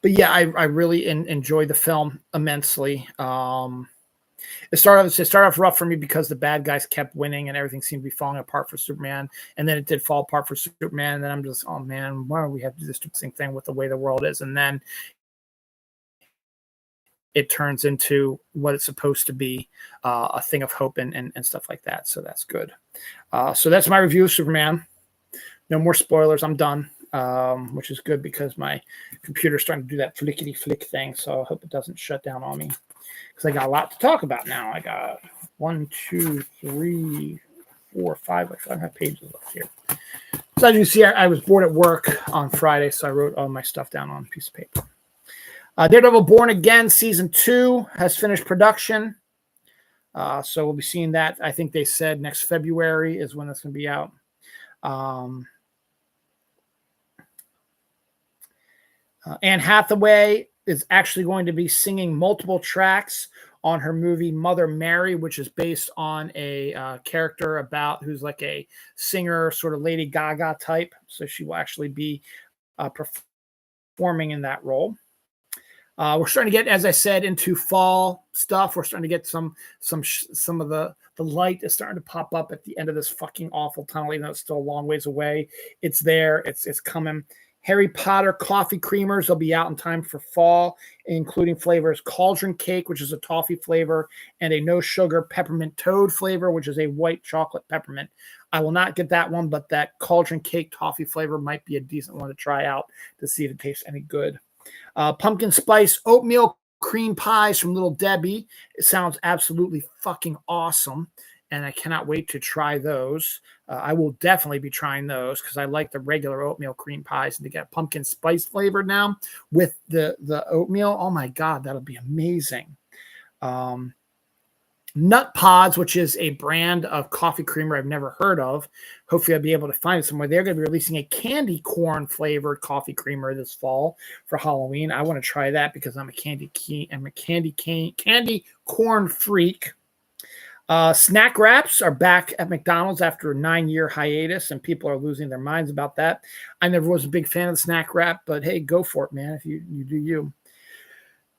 But yeah, I really enjoyed the film immensely. It started off rough for me because the bad guys kept winning and everything seemed to be falling apart for Superman. And then it did fall apart for Superman. And then I'm just, oh man, why do we have to do this same thing with the way the world is? And then it turns into what it's supposed to be, a thing of hope and stuff like that. So that's good. So that's my review of Superman. No more spoilers. I'm done. Which is good because my computer's starting to do that flickety flick thing. So I hope it doesn't shut down on me because I got a lot to talk about now. I got 1, 2, 3, 4, 5, like 5 pages left here. So as you see, I was bored at work on Friday, so I wrote all my stuff down on a piece of paper. Daredevil Born Again season 2 has finished production. So we'll be seeing that. I think they said next February is when that's going to be out. Anne Hathaway is actually going to be singing multiple tracks on her movie Mother Mary, which is based on a character who's like a singer, sort of Lady Gaga type. So she will actually be performing in that role. We're starting to get, as I said, into fall stuff. We're starting to get some of the light is starting to pop up at the end of this fucking awful tunnel, even though it's still a long ways away. It's there. It's coming. Harry Potter coffee creamers will be out in time for fall, including flavors Cauldron Cake, which is a toffee flavor, and a no sugar peppermint toad flavor, which is a white chocolate peppermint. I will not get that one, but that Cauldron Cake toffee flavor might be a decent one to try out to see if it tastes any good. Pumpkin spice oatmeal cream pies from Little Debbie. It sounds absolutely fucking awesome, and I cannot wait to try those. I will definitely be trying those because I like the regular oatmeal cream pies, and to get pumpkin spice flavored now with the oatmeal, oh my God, that'll be amazing. Nut Pods, which is a brand of coffee creamer I've never heard of. Hopefully I'll be able to find it somewhere. They're going to be releasing a candy corn flavored coffee creamer this fall for Halloween. I want to try that because I'm a candy corn freak. Snack wraps are back at McDonald's after a 9-year hiatus, and people are losing their minds about that. I never was a big fan of the snack wrap, but hey, go for it, man, if you do you.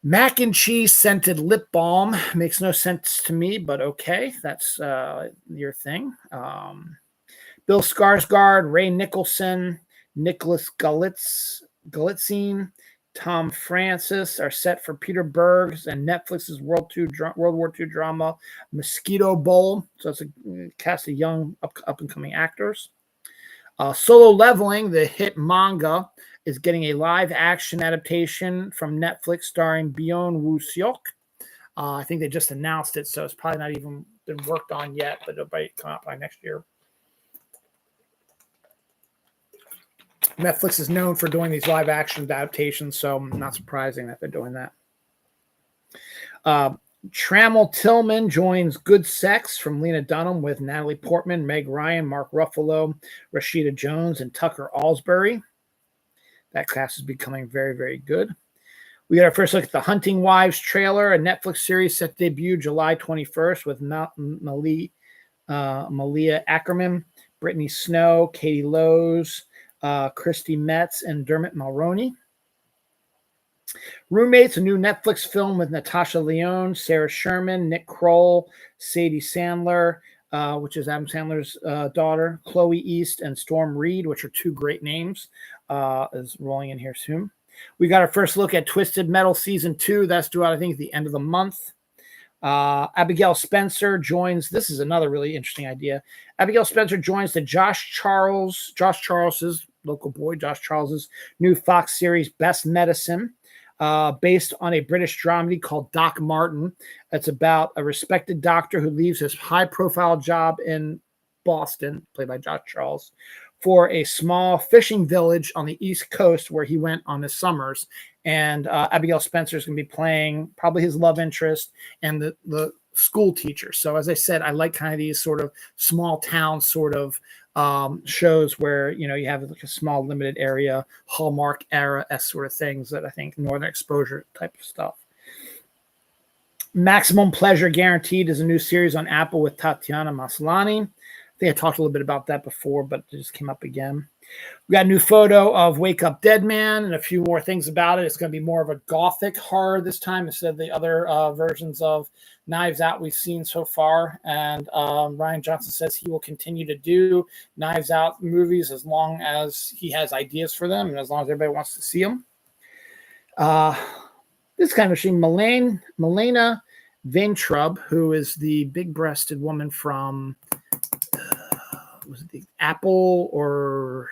Mac and cheese scented lip balm makes no sense to me, but okay, that's your thing. Bill Skarsgård, Ray Nicholson, Nicholas Galitzine, Tom Francis are set for Peter Berg's and Netflix's World War II drama Mosquito Bowl. So it's a cast of young up-and-coming actors. Solo Leveling, the hit manga, is getting a live-action adaptation from Netflix starring Byeon Woo-seok. I think they just announced it, so it's probably not even been worked on yet, but it'll probably come out by next year. Netflix is known for doing these live-action adaptations, so not surprising that they're doing that. Trammell Tillman joins Good Sex from Lena Dunham with Natalie Portman, Meg Ryan, Mark Ruffalo, Rashida Jones, and Tucker Alsbury. That cast is becoming very, very good. We got our first look at the Hunting Wives trailer, a Netflix series set to debut July 21st with Malia Ackerman, Brittany Snow, Katie Lowes, Christy Metz, and Dermot Mulroney. Roommates, a new Netflix film with Natasha Lyonne, Sarah Sherman, Nick Kroll, Sadie Sandler, which is Adam Sandler's daughter, Chloe East, and Storm Reed, which are two great names, is rolling in here soon. We got our first look at Twisted Metal Season 2. That's due out, I think, at the end of the month. Abigail Spencer joins. This is another really interesting idea. Abigail Spencer joins the Josh Charles's local boy, Josh Charles's new Fox series, Best Medicine, based on a British dramedy called Doc Martin. It's about a respected doctor who leaves his high-profile job in Boston, played by Josh Charles, for a small fishing village on the East Coast where he went on his summers. And Abigail Spencer is going to be playing probably his love interest and the school teacher. So as I said, I like kind of these sort of small town sort of shows where, you know, you have like a small limited area, Hallmark era sort of things that I think Northern Exposure type of stuff. Maximum Pleasure Guaranteed is a new series on Apple with Tatiana Maslany. I think I talked a little bit about that before, but it just came up again. We got a new photo of Wake Up Dead Man and a few more things about it. It's going to be more of a gothic horror this time instead of the other versions of Knives Out we've seen so far. And Rian Johnson says he will continue to do Knives Out movies as long as he has ideas for them and as long as everybody wants to see them. This is kind of interesting. Milena Vaintrub, who is the big-breasted woman from was it the Apple or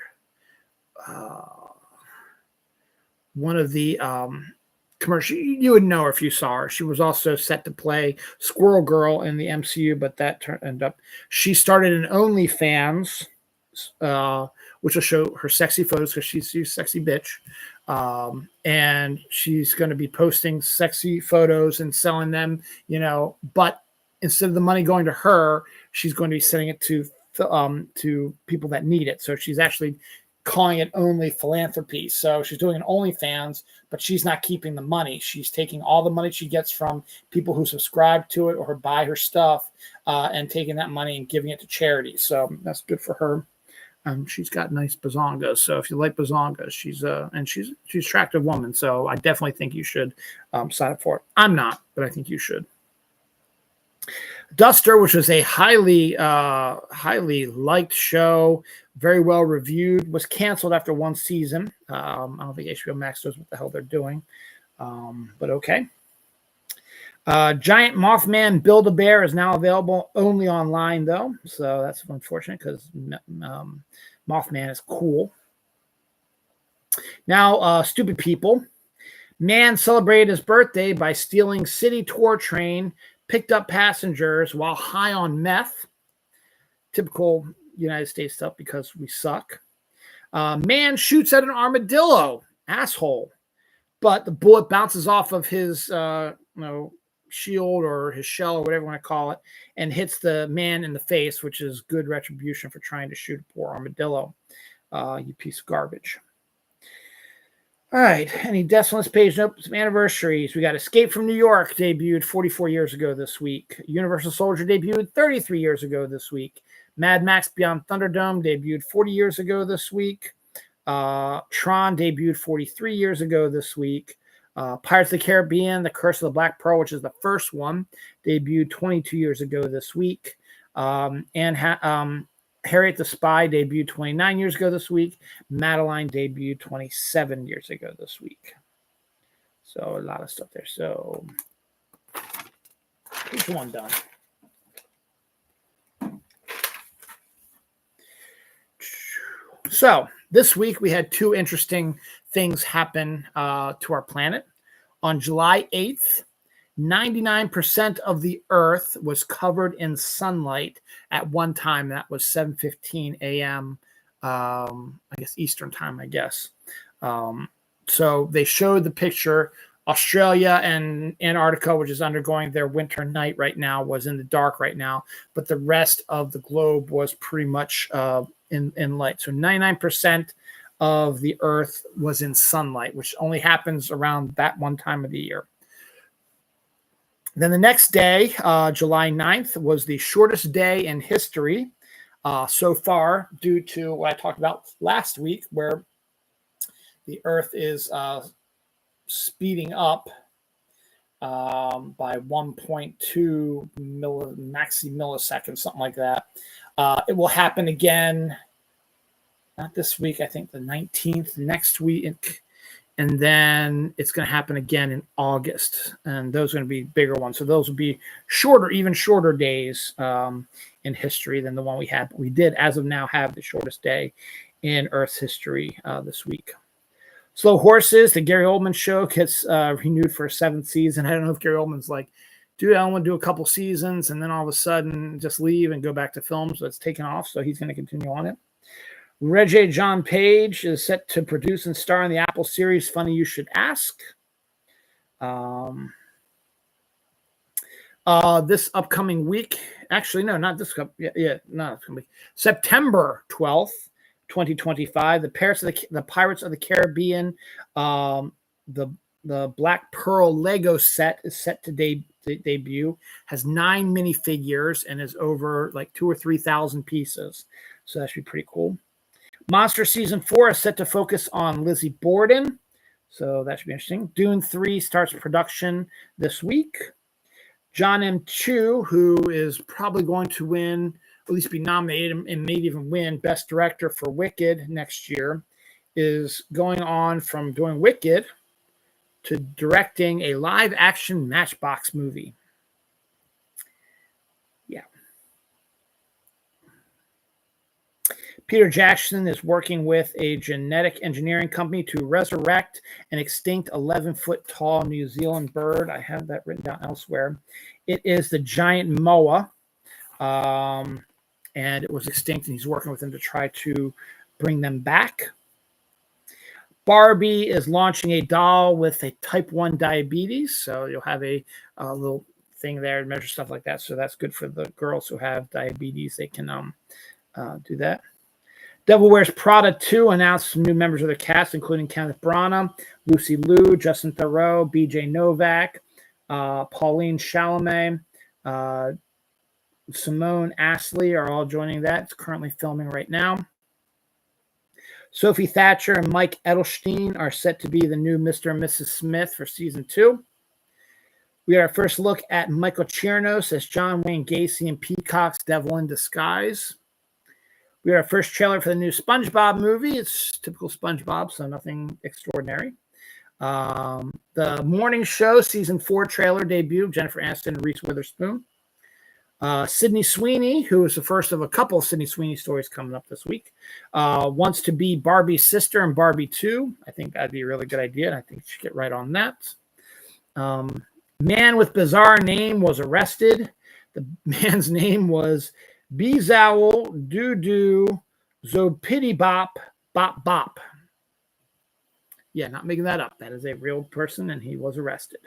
one of the commercial? You would know her if you saw her. She was also set to play Squirrel Girl in the MCU, but that ended up. She started an OnlyFans, which will show her sexy photos because she's a sexy bitch. And she's going to be posting sexy photos and selling them, you know, but instead of the money going to her, she's going to be sending it to people that need it. So she's actually calling it Only Philanthropy. So she's doing an OnlyFans, but she's not keeping the money. She's taking all the money she gets from people who subscribe to it or buy her stuff and taking that money and giving it to charity. So that's good for her. She's got nice bazongas. So if you like bazongas, she's an attractive woman. So I definitely think you should sign up for it. I'm not, but I think you should. Duster, which was a highly liked show, very well reviewed, was canceled after one season. I don't think HBO Max knows what the hell they're doing, but okay. Giant Mothman Build-A-Bear is now available only online, though, so that's unfortunate because Mothman is cool. Now, Stupid People. Man celebrated his birthday by stealing city tour train, picked up passengers while high on meth. Typical United States stuff because we suck. Man shoots at an armadillo. Asshole. But the bullet bounces off of his shield or his shell or whatever you want to call it and hits the man in the face, which is good retribution for trying to shoot a poor armadillo. You piece of garbage. All right, any deaths on this page? Nope, some anniversaries. We got Escape from New York, debuted 44 years ago this week. Universal Soldier debuted 33 years ago this week. Mad Max Beyond Thunderdome debuted 40 years ago this week. Tron debuted 43 years ago this week. Pirates of the Caribbean, The Curse of the Black Pearl, which is the first one, debuted 22 years ago this week. Harriet the Spy debuted 29 years ago this week. Madeline debuted 27 years ago this week. So a lot of stuff there. So page one done. So this week we had two interesting things happen to our planet. On July 8th, 99% of the Earth was covered in sunlight at one time. That was 7:15 a.m. I guess Eastern time, I guess. So they showed the picture. Australia and Antarctica, which is undergoing their winter night right now, was in the dark right now. But the rest of the globe was pretty much in light. So 99% of the Earth was in sunlight, which only happens around that one time of the year. Then the next day, July 9th, was the shortest day in history so far, due to what I talked about last week, where the Earth is speeding up by 1.2 maxi milliseconds, something like that. It will happen again, not this week, I think the 19th, next week. And then it's going to happen again in August. And those are going to be bigger ones. So those will be shorter, even shorter days in history than the one we had. But we did, as of now, have the shortest day in Earth's history this week. Slow Horses, the Gary Oldman show, gets renewed for a 7th season. I don't know if Gary Oldman's like, dude, I want to do a couple seasons and then all of a sudden just leave and go back to film. So it's taken off. So he's going to continue on it. Regé-Jean Page is set to produce and star in the Apple series Funny You Should Ask. This upcoming week, actually, no, not this not upcoming week. September 12th, 2025, the Pirates of the Caribbean, the Black Pearl Lego set is set to debut. Has 9 minifigures and is over like 2,000 or 3,000 pieces. So that should be pretty cool. Monster Season 4 is set to focus on Lizzie Borden. So that should be interesting. Dune 3 starts production this week. John M. Chu, who is probably going to win, at least be nominated and maybe even win Best Director for Wicked next year, is going on from doing Wicked to directing a live-action Matchbox movie. Yeah. Peter Jackson is working with a genetic engineering company to resurrect an extinct 11-foot tall New Zealand bird. I have that written down elsewhere. It is the giant moa, and it was extinct, and he's working with them to try to bring them back. Barbie is launching a doll with a type 1 diabetes, so you'll have a little thing there to measure stuff like that. So that's good for the girls who have diabetes. They can do that. Devil Wears Prada 2 announced some new members of the cast, including Kenneth Branagh, Lucy Liu, Justin Theroux, BJ Novak, Pauline Chalamet, Simone Astley are all joining that. It's currently filming right now. Sophie Thatcher and Mike Edelstein are set to be the new Mr. and Mrs. Smith for season 2. We got our first look at Michael Chernos as John Wayne Gacy in Peacock's Devil in Disguise. We got our first trailer for the new SpongeBob movie. It's typical SpongeBob, so nothing extraordinary. The Morning Show season 4 trailer debut, Jennifer Aniston and Reese Witherspoon. Sydney Sweeney, who is the first of a couple of Sydney Sweeney stories coming up this week, wants to be Barbie's sister in Barbie 2. I think that'd be a really good idea, and I think you should get right on that. Man with bizarre name was arrested. The man's name was Bezowl Dudu Zopidi Bop Bop Bop. Yeah, not making that up. That is a real person, and he was arrested.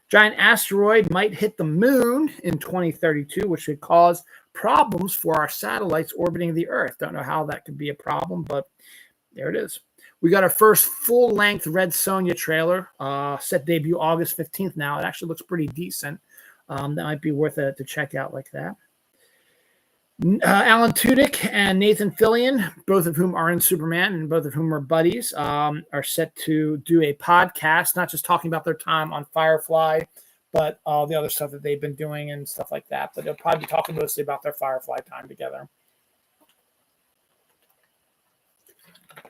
Giant asteroid might hit the moon in 2032, which could cause problems for our satellites orbiting the Earth. Don't know how that could be a problem, but there it is. We got our first full-length Red Sonja trailer, set debut August 15th now. It actually looks pretty decent. That might be worth it to check out like that. Alan Tudyk and Nathan Fillion, both of whom are in Superman and both of whom are buddies, are set to do a podcast, not just talking about their time on Firefly, but all the other stuff that they've been doing and stuff like that. But they'll probably be talking mostly about their Firefly time together.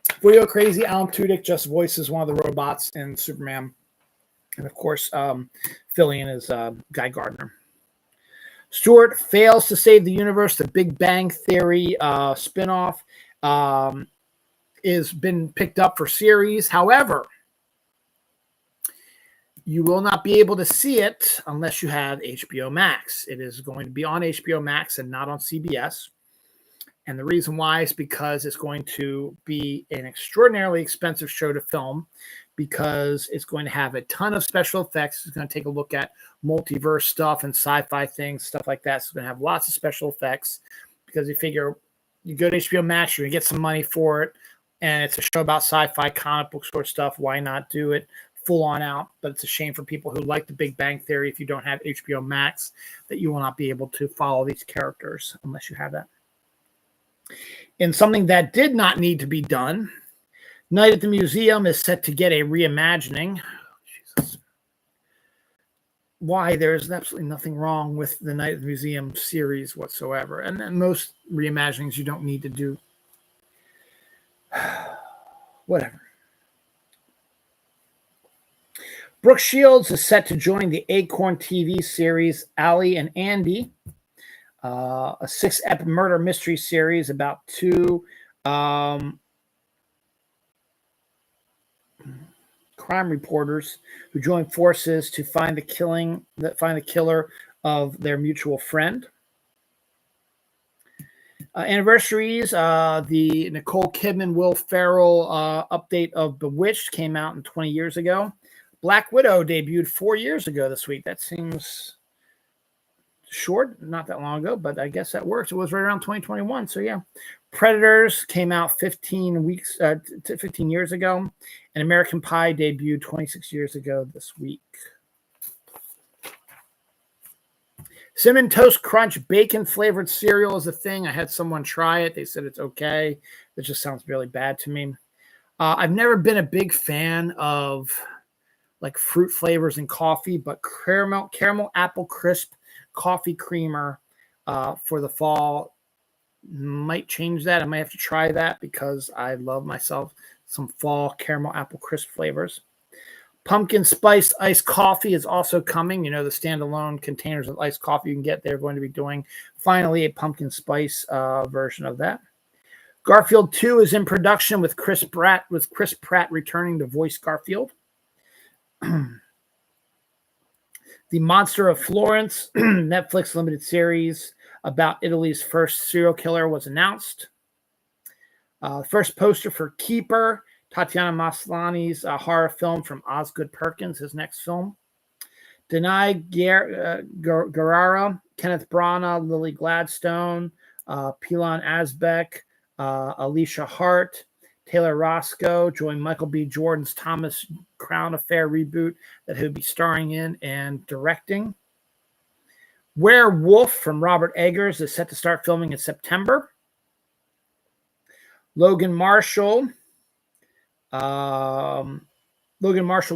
Before you go crazy, Alan Tudyk just voices one of the robots in Superman. And of course, Fillion is Guy Gardner. Stewart fails to save the universe. The Big Bang Theory spinoff has been picked up for series. However, you will not be able to see it unless you have HBO Max. It is going to be on HBO Max and not on CBS. And the reason why is because it's going to be an extraordinarily expensive show to film, because it's going to have a ton of special effects. It's going to take a look at multiverse stuff and sci-fi things, stuff like that. So it's going to have lots of special effects, because you figure you go to HBO Max, you're going to get some money for it. and it's a show about sci-fi comic book sort of stuff. Why not do it full on out? But it's a shame for people who like the Big Bang Theory, if you don't have HBO Max, that you will not be able to follow these characters unless you have that. In something that did not need to be done, Night at the Museum is set to get a reimagining. Jesus. Why? There's absolutely nothing wrong with the Night at the Museum series whatsoever. And most reimaginings you don't need to do. Whatever. Brooke Shields is set to join the Acorn TV series Allie and Andy, a 6-ep murder mystery series about two crime reporters who join forces to find the killer of their mutual friend. Anniversaries, the Nicole Kidman, Will Ferrell update of Bewitched came out 20 years ago. Black Widow debuted 4 years ago this week. That seems short, not that long ago, but I guess that works. It was right around 2021. So yeah. Predators came out 15 years ago, and American Pie debuted 26 years ago this week. Cinnamon Toast Crunch bacon flavored cereal is a thing. I had someone try it. They said it's okay. It just sounds really bad to me. I've never been a big fan of like fruit flavors in coffee, but caramel apple crisp coffee creamer for the fall might change that. I might have to try that because I love myself some fall caramel apple crisp flavors. Pumpkin spice iced coffee is also coming. You know, the standalone containers of iced coffee you can get. They're going to be doing finally a pumpkin spice version of that. Garfield 2 is in production with Chris Pratt returning to voice Garfield. The Monster of Florence Netflix limited series about Italy's first serial killer was announced. First poster for Keeper, Tatiana Maslany's horror film from Osgood Perkins, his next film. Denai Guerrera, Kenneth Branagh, Lily Gladstone, Pilon Asbeck, Alicia Hart, Taylor Roscoe joined Michael B. Jordan's Thomas Crown Affair reboot that he'll be starring in and directing. Werewolf from Robert Eggers is set to start filming in September. Logan Marshall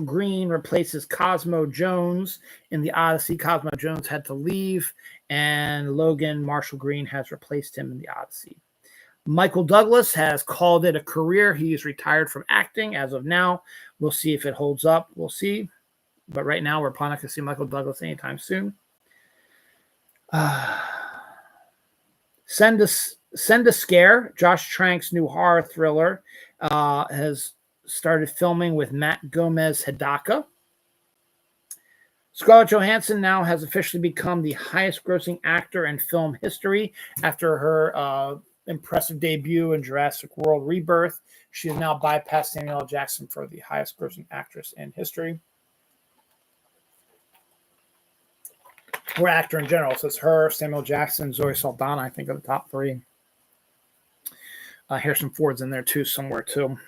Green replaces Cosmo Jones in the Odyssey. Cosmo Jones had to leave, and Logan Marshall Green has replaced him in the Odyssey. Michael Douglas has called it a career. He is retired from acting as of now. We'll see if it holds up. We'll see. But right now, we're probably not going to see Michael Douglas anytime soon. Send a Scare, Josh Trank's new horror thriller, has started filming with Matt Gomez Hidaka. Scarlett Johansson now has officially become the highest grossing actor in film history after her impressive debut in Jurassic World Rebirth. She has now bypassed Samuel L. Jackson for the highest grossing actress in history. Or actor in general. So it's her, Samuel Jackson, Zoe Saldana, I think, are the top three. Harrison Ford's in there too, somewhere too.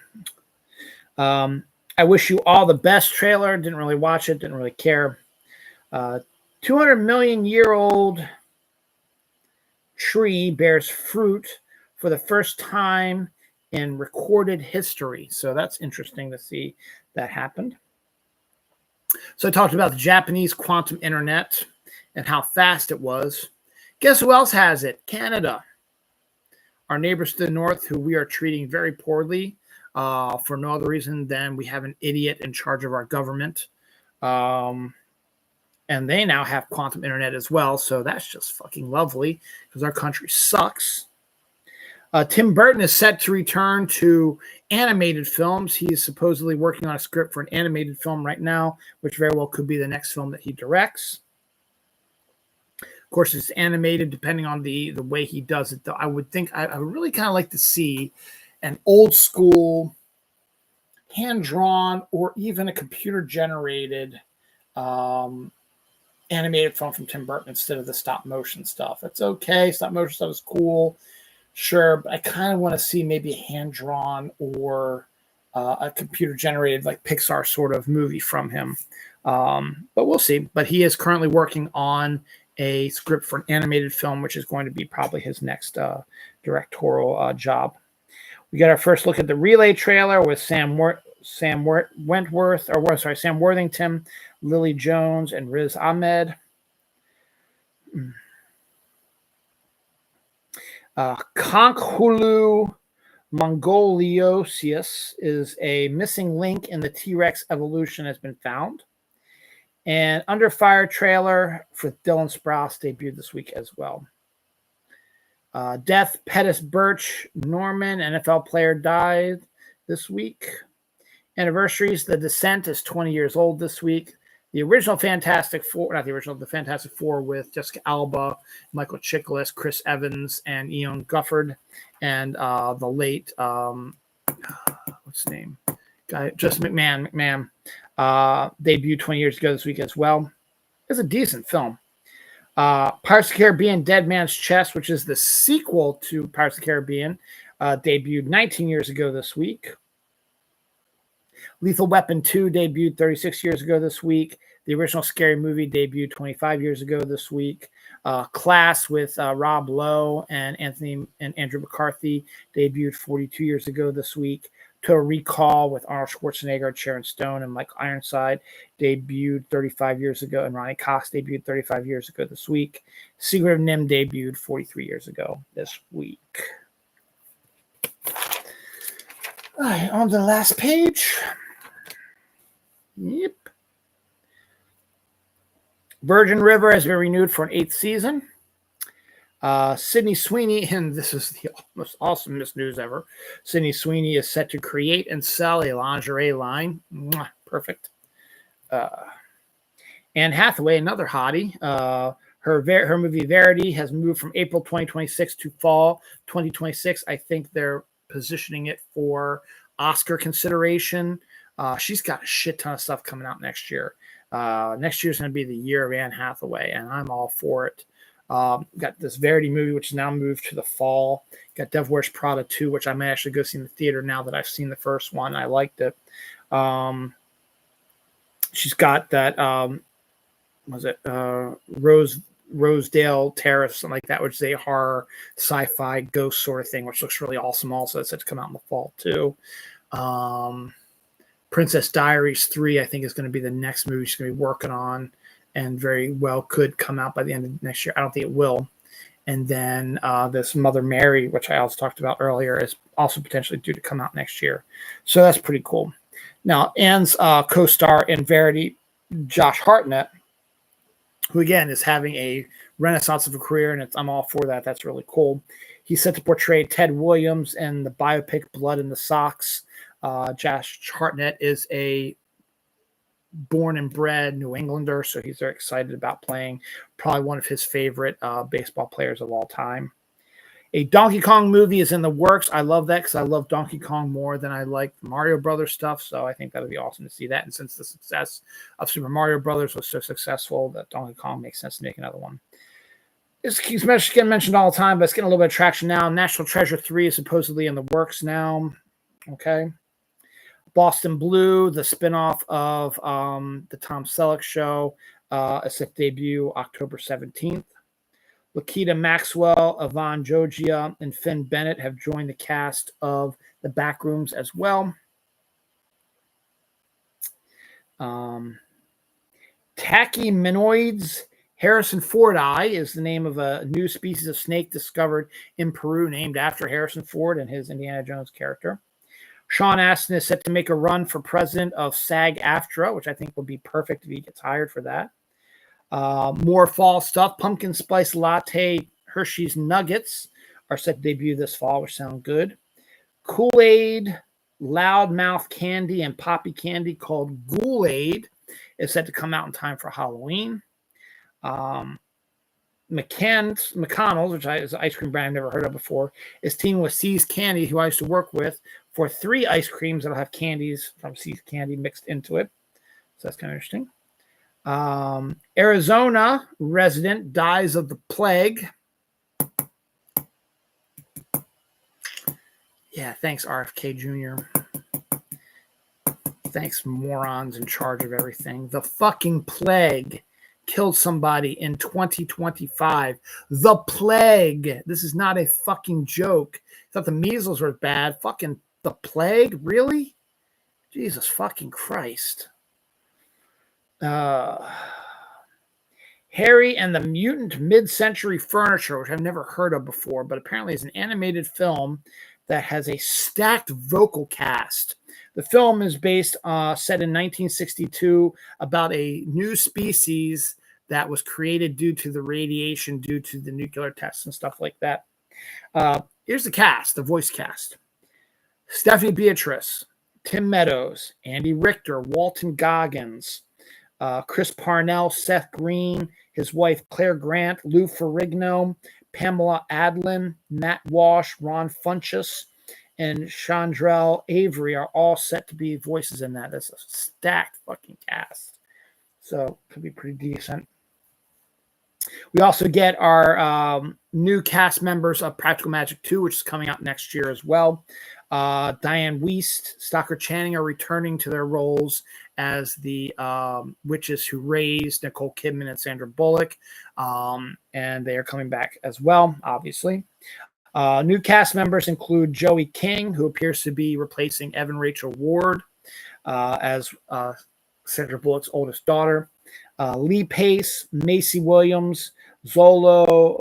I Wish You All the Best trailer. Didn't really watch it. Didn't really care. 200 million year old tree bears fruit for the first time in recorded history. So that's interesting to see that happened. So I talked about the Japanese quantum internet and how fast it was. Guess who else has it? Canada. Our neighbors to the north, who we are treating very poorly for no other reason than we have an idiot in charge of our government. And they now have quantum internet as well. So that's just fucking lovely because our country sucks. Tim Burton is set to return to animated films. He is supposedly working on a script for an animated film right now, which very well could be the next film that he directs. Of course, it's animated depending on the way he does it. Though I would think I would really kind of like to see an old school, hand-drawn, or even a computer-generated animated film from Tim Burton instead of the stop-motion stuff. It's okay. Stop-motion stuff is cool. Sure, but I kind of want to see maybe a hand drawn or a computer generated like Pixar sort of movie from him. But we'll see. But he is currently working on a script for an animated film, which is going to be probably his next directorial job. We got our first look at the Relay trailer with Sam Worthington, Lily Jones, and Riz Ahmed. Conchulu mongoliosus is a missing link in the T-Rex evolution has been found. And Under Fire trailer for Dylan Sprouse debuted this week as well. Death, Pettis Birch Norman, NFL player, died this week. Anniversaries, The Descent is 20 years old this week. The original Fantastic Four, not the original, the Fantastic Four with Jessica Alba, Michael Chiklis, Chris Evans, and Ian Gufford, and the late, what's his name? Guy, Justin McMahon, debuted 20 years ago this week as well. It's a decent film. Pirates of the Caribbean, Dead Man's Chest, which is the sequel to Pirates of the Caribbean, debuted 19 years ago this week. Lethal Weapon 2 debuted 36 years ago this week. The original Scary Movie debuted 25 years ago this week. Class with Rob Lowe and Andrew McCarthy debuted 42 years ago this week. Total Recall with Arnold Schwarzenegger, Sharon Stone, and Michael Ironside debuted 35 years ago, and Ronnie Cox debuted 35 years ago this week. Secret of NIMH debuted 43 years ago this week. All right, on to the last page. Yep. Virgin River has been renewed for an 8th season. Sydney Sweeney, and this is the most awesomest news ever. Sydney Sweeney is set to create and sell a lingerie line. Mwah, perfect. Anne Hathaway, another hottie. Her movie Verity has moved from April 2026 to fall 2026. I think they're positioning it for Oscar consideration. She's got a shit ton of stuff coming out next year. Next year is going to be the year of Anne Hathaway, and I'm all for it. Got this Verity movie, which is now moved to the fall. Got Devil Wears Prada 2, which I may actually go see in the theater now that I've seen the first one. I liked it. She's got that, Rosedale Terrace, something like that, which is a horror sci-fi ghost sort of thing, which looks really awesome also. It's set to come out in the fall too. Princess Diaries 3, I think, is going to be the next movie she's going to be working on, and very well could come out by the end of next year. I don't think it will. And then this Mother Mary, which I also talked about earlier, is also potentially due to come out next year. So that's pretty cool. Now, Anne's co-star in Verity, Josh Hartnett, who again is having a renaissance of a career, and I'm all for that. That's really cool. He's set to portray Ted Williams in the biopic Blood in the Socks. Josh Hartnett is a born and bred New Englander, so he's very excited about playing probably one of his favorite baseball players of all time. A Donkey Kong movie is in the works. I love that because I love Donkey Kong more than I like Mario Brothers stuff, so I think that would be awesome to see that. And since the success of Super Mario Brothers was so successful, that Donkey Kong makes sense to make another one. It's getting mentioned all the time, but it's getting a little bit of traction now. National Treasure 3 is supposedly in the works now. Okay. Boston Blue, the spinoff of the Tom Selleck show, is set to debut October 17th. Lakita Maxwell, Yvonne Jogia, and Finn Bennett have joined the cast of The Backrooms as well. Tachymenoides harrisonfordi is the name of a new species of snake discovered in Peru, named after Harrison Ford and his Indiana Jones character. Sean Astin is set to make a run for president of SAG-AFTRA, which I think will be perfect if he gets hired for that. More fall stuff. Pumpkin Spice Latte Hershey's Nuggets are set to debut this fall, which sound good. Kool-Aid, Loudmouth Candy, and Poppy Candy called Ghoul-Aid is set to come out in time for Halloween. McConnell's, which is an ice cream brand I've never heard of before, is teaming with See's Candy, who I used to work with, for 3 ice creams that'll have candies from See's Candy mixed into it. So that's kind of interesting. Arizona resident dies of the plague. Yeah, thanks, RFK Jr. Thanks, morons in charge of everything. The fucking plague killed somebody in 2025. The plague. This is not a fucking joke. I thought the measles were bad. Fucking the plague? Really? Jesus fucking Christ. Harry and the Mutant Mid-Century Furniture, which I've never heard of before, but apparently is an animated film that has a stacked vocal cast. The film is set in 1962 about a new species that was created due to the radiation, due to the nuclear tests and stuff like that. Here's the cast, the voice cast. Stephanie Beatrice, Tim Meadows, Andy Richter, Walton Goggins, Chris Parnell, Seth Green, his wife Claire Grant, Lou Ferrigno, Pamela Adlon, Matt Walsh, Ron Funches, and Chandrell Avery are all set to be voices in that. That's a stacked fucking cast. So it could be pretty decent. We also get our new cast members of Practical Magic 2, which is coming out next year as well. Diane Wiest, Stockard Channing are returning to their roles as the witches who raised Nicole Kidman and Sandra Bullock. And they are coming back as well, obviously. New cast members include Joey King, who appears to be replacing Evan Rachel Ward as Sandra Bullock's oldest daughter. Lee Pace, Macy Williams, Zolo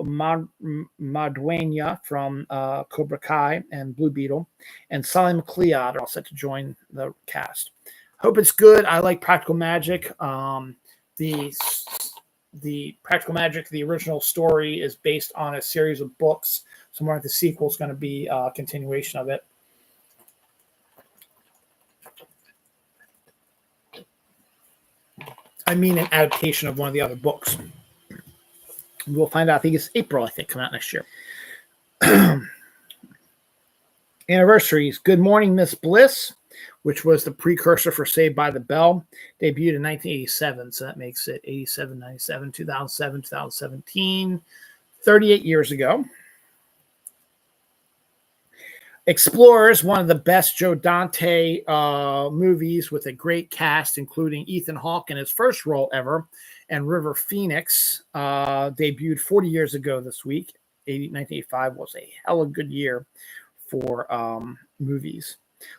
Maduena from Cobra Kai and Blue Beetle, and Sally McLeod are all set to join the cast. Hope it's good. I like Practical Magic. The Practical Magic, the original story, is based on a series of books. So more like the sequel is going to be a continuation of it. I mean an adaptation of one of the other books. We'll find out. I think it's April, coming out next year. Anniversaries. Good Morning, Miss Bliss, which was the precursor for Saved by the Bell. Debuted in 1987, so that makes it 87, 97, 2007, 2017. 38 years ago. Explorers, one of the best Joe Dante movies with a great cast, including Ethan Hawke in his first role ever, and River Phoenix, debuted 40 years ago this week. 1985 was a hella good year for movies.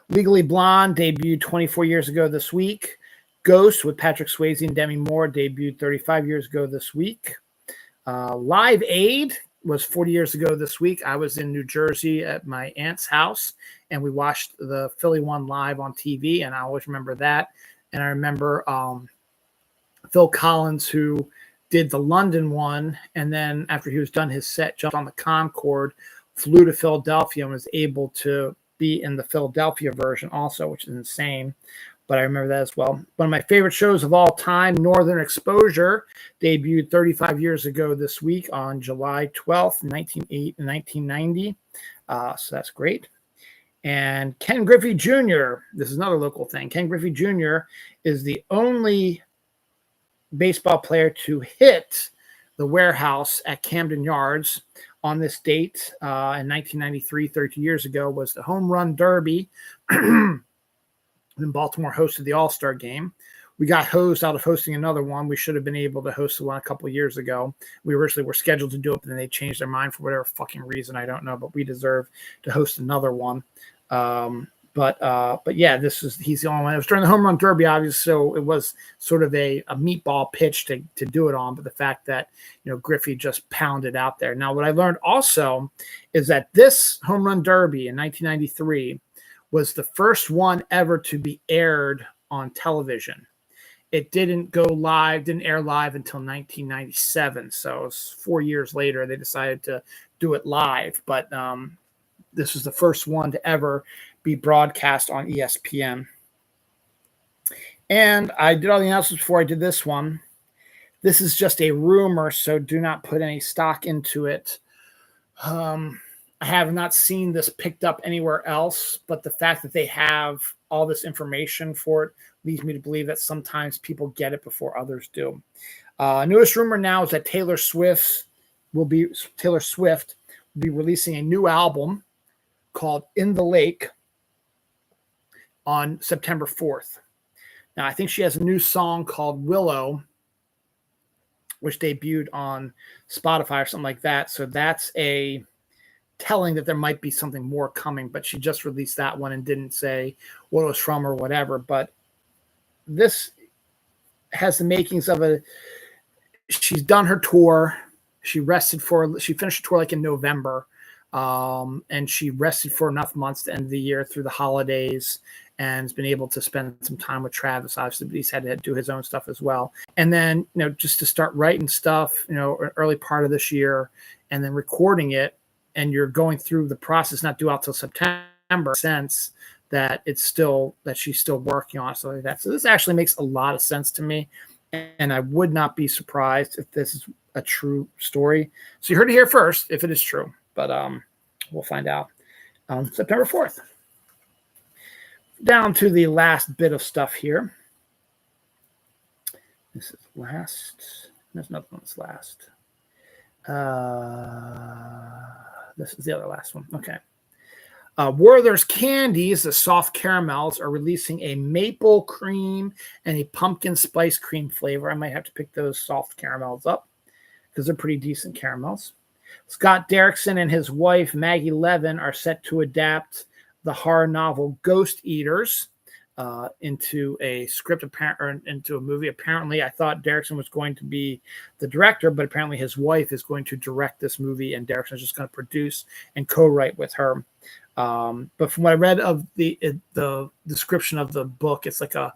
Legally Blonde debuted 24 years ago this week. Ghost with Patrick Swayze and Demi Moore debuted 35 years ago this week. Live Aid was 40 years ago this week. I was in New Jersey at my aunt's house, and we watched the Philly one live on TV, and I always remember that. And I remember Phil Collins, who did the London one, and then after he was done his set, jumped on the Concorde, flew to Philadelphia, and was able to be in the Philadelphia version also, which is insane. But I remember that as well. One of my favorite shows of all time, Northern Exposure, debuted 35 years ago this week on July 12th, 1990. So that's great. And Ken Griffey Jr., this is another local thing. Ken Griffey Jr. is the only baseball player to hit the warehouse at Camden Yards on this date in 1993, 30 years ago, was the Home Run Derby. Then Baltimore hosted the All-Star game. We got hosed out of hosting another one. We should have been able to host the one a couple of years ago. We originally were scheduled to do it, but then they changed their mind for whatever fucking reason. I don't know, but we deserve to host another one. But yeah, he's the only one. It was during the Home Run Derby, obviously, so it was sort of a meatball pitch to do it on. But the fact that, Griffey just pounded out there. Now, what I learned also is that this Home Run Derby in 1993 was the first one ever to be aired on television. It didn't air live until 1997. So it was 4 years later, they decided to do it live. But this was the first one to ever be broadcast on ESPN. And I did all the announcements before I did this one. This is just a rumor, so do not put any stock into it. I have not seen this picked up anywhere else, but the fact that they have all this information for it leads me to believe that sometimes people get it before others do. Newest rumor now is that Taylor Swift will be releasing a new album called In the Lake on September 4th. Now, I think she has a new song called Willow, which debuted on Spotify or something like that. So that's a telling that there might be something more coming, but she just released that one and didn't say what it was from or whatever. But this has the makings of she's done her tour. She finished the tour like in November. And she rested for enough months to end the year through the holidays and has been able to spend some time with Travis, obviously, but he's had to do his own stuff as well. And then, just to start writing stuff, early part of this year and then recording it, and you're going through the process, not due out till September, sense that she's still working on stuff like that. So this actually makes a lot of sense to me. And I would not be surprised if this is a true story. So you heard it here first, if it is true. But we'll find out on September 4th. Down to the last bit of stuff here. This is last. There's another one that's last. This is the other last one. Okay. Werther's Candies, the soft caramels, are releasing a maple cream and a pumpkin spice cream flavor. I might have to pick those soft caramels up because they're pretty decent caramels. Scott Derrickson and his wife, Maggie Levin, are set to adapt the horror novel Ghost Eaters into a script, or into a movie. Apparently, I thought Derrickson was going to be the director, but apparently his wife is going to direct this movie, and Derrickson is just going to produce and co-write with her. But from what I read of the description of the book, it's like a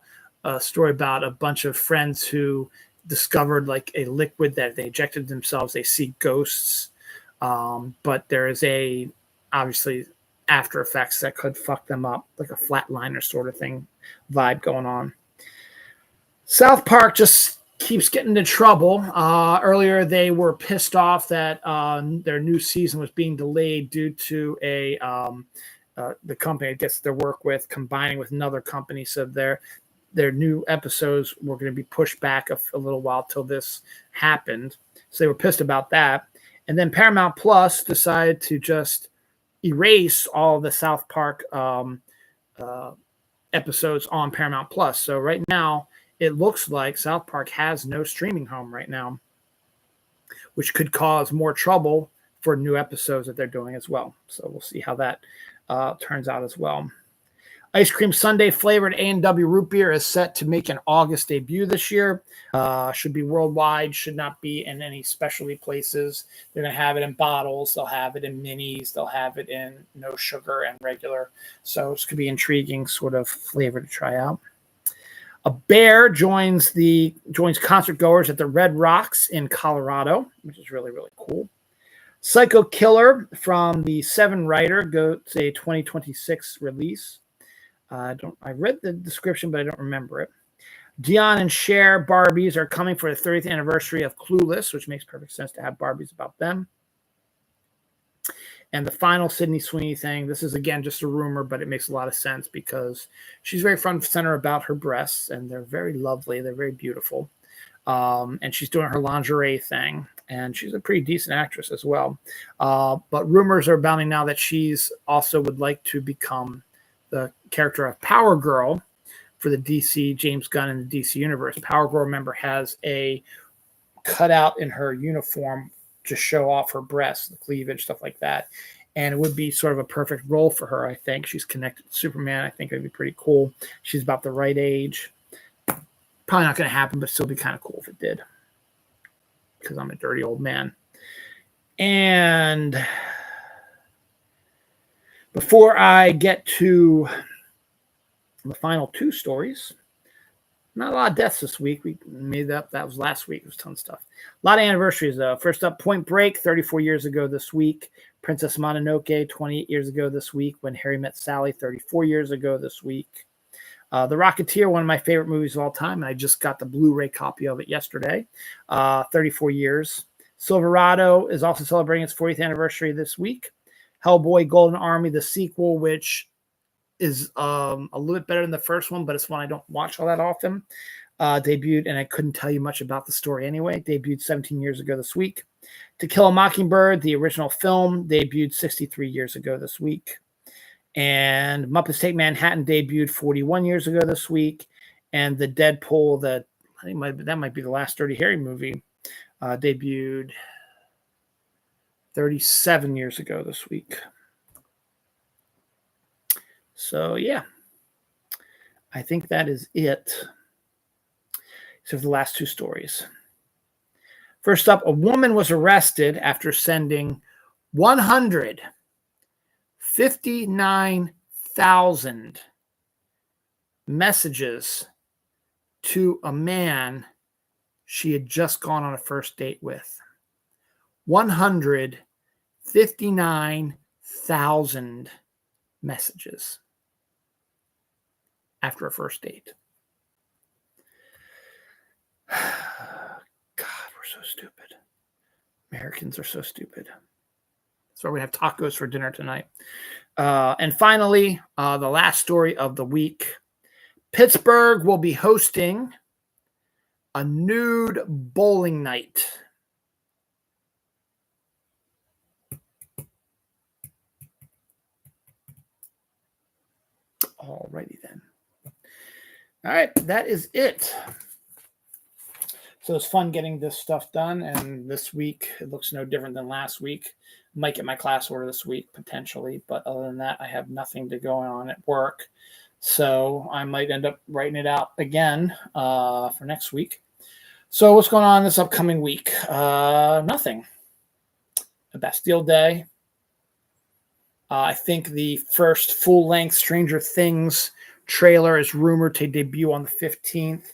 story about a bunch of friends who discovered like a liquid that they injected themselves. They see ghosts. But there is obviously after effects that could fuck them up, like a flatliner sort of thing vibe going on. South Park just keeps getting into trouble. Earlier, they were pissed off that their new season was being delayed due to the company, I guess, their work with combining with another company. So their new episodes were going to be pushed back a little while till this happened. So they were pissed about that. And then Paramount Plus decided to just erase all the South Park episodes on Paramount Plus. So right now, it looks like South Park has no streaming home right now, which could cause more trouble for new episodes that they're doing as well. So we'll see how that turns out as well. Ice Cream Sundae flavored A&W root beer is set to make an August debut this year. Should be worldwide, should not be in any specialty places. They're going to have it in bottles. They'll have it in minis. They'll have it in no sugar and regular. So this could be intriguing sort of flavor to try out. A bear joins concert goers at the Red Rocks in Colorado, which is really, really cool. Psycho Killer from the Seven writer goes a 2026 release. I read the description, but I don't remember it. Dion and Cher Barbies are coming for the 30th anniversary of Clueless, which makes perfect sense to have Barbies about them. And the final Sydney Sweeney thing, this is, again, just a rumor, but it makes a lot of sense because she's very front and center about her breasts, and they're very lovely. They're very beautiful. And she's doing her lingerie thing, and she's a pretty decent actress as well. But rumors are abounding now that she's also would like to become the character of Power Girl for the DC, James Gunn in the DC universe. Power Girl, remember, has a cutout in her uniform to show off her breasts, the cleavage, stuff like that. And it would be sort of a perfect role for her, I think. She's connected to Superman. I think it would be pretty cool. She's about the right age. Probably not going to happen, but still be kind of cool if it did. Because I'm a dirty old man. And before I get to the final two stories, not a lot of deaths this week. We made that. That was last week. It was a ton of stuff. A lot of anniversaries, though. First up, Point Break, 34 years ago this week. Princess Mononoke, 28 years ago this week. When Harry Met Sally, 34 years ago this week. The Rocketeer, one of my favorite movies of all time. And I just got the Blu-ray copy of it yesterday. 34 years. Silverado is also celebrating its 40th anniversary this week. Hellboy Golden Army, the sequel, which is a little bit better than the first one, but it's one I don't watch all that often. Debuted, and I couldn't tell you much about the story anyway. Debuted 17 years ago this week. To Kill a Mockingbird, the original film, debuted 63 years ago this week. And Muppets Take Manhattan debuted 41 years ago this week. And the Deadpool, I think that might be the last Dirty Harry movie, debuted 37 years ago this week. So, yeah, I think that is it. So, for the last two stories. First up, a woman was arrested after sending 159,000 messages to a man she had just gone on a first date with. 159,000 messages after a first date. God, we're so stupid. Americans are so stupid. So we have tacos for dinner tonight. And finally, the last story of the week. Pittsburgh will be hosting a nude bowling night. Alrighty then. All right, that is it. So it's fun getting this stuff done, and this week it looks no different than last week. Might get my class order this week potentially, but other than that, I have nothing to go on at work. So I might end up writing it out again for next week. So what's going on this upcoming week? Nothing. A Bastille Day. I think the first full-length Stranger Things trailer is rumored to debut on the 15th,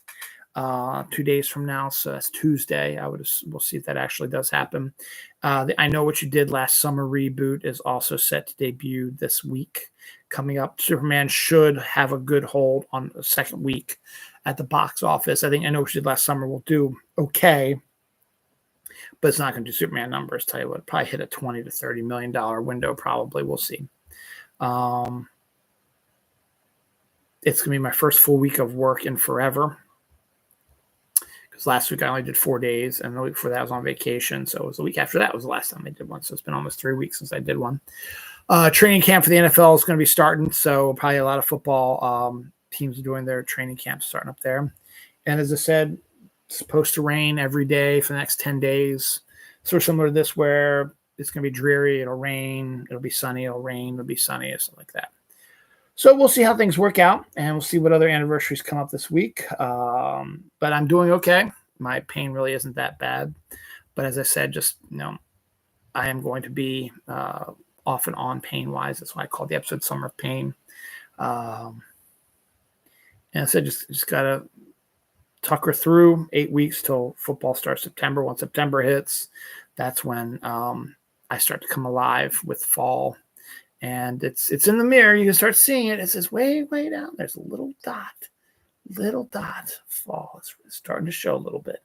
2 days from now. So that's Tuesday. We'll see if that actually does happen. The I Know What You Did Last Summer reboot is also set to debut this week. Coming up, Superman should have a good hold on the second week at the box office. I think I Know What You Did Last Summer will do okay, but it's not going to do Superman numbers. Tell you what, probably hit a $20 to $30 million window. Probably, we'll see. It's going to be my first full week of work in forever. Because last week I only did 4 days, and the week before that I was on vacation. So it was the week after that was the last time I did one. So it's been almost 3 weeks since I did one. Training camp for the NFL is going to be starting. So probably a lot of football teams are doing their training camps starting up there. And as I said, it's supposed to rain every day for the next 10 days. Sort of similar to this, where it's going to be dreary. It'll rain. It'll be sunny. It'll rain. It'll be sunny, or something like that. So we'll see how things work out, and we'll see what other anniversaries come up this week. But I'm doing okay. My pain really isn't that bad. But as I said, just, I am going to be off and on pain-wise. That's why I called the episode Summer of Pain. And I said, just got to tucker through 8 weeks till football starts September. Once September hits, that's when I start to come alive with fall. And it's in the mirror. You can start seeing it. It says way, way down. There's a little dot fall. It's starting to show a little bit.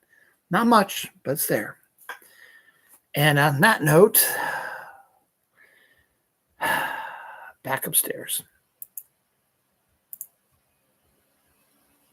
Not much, but it's there. And on that note, back upstairs.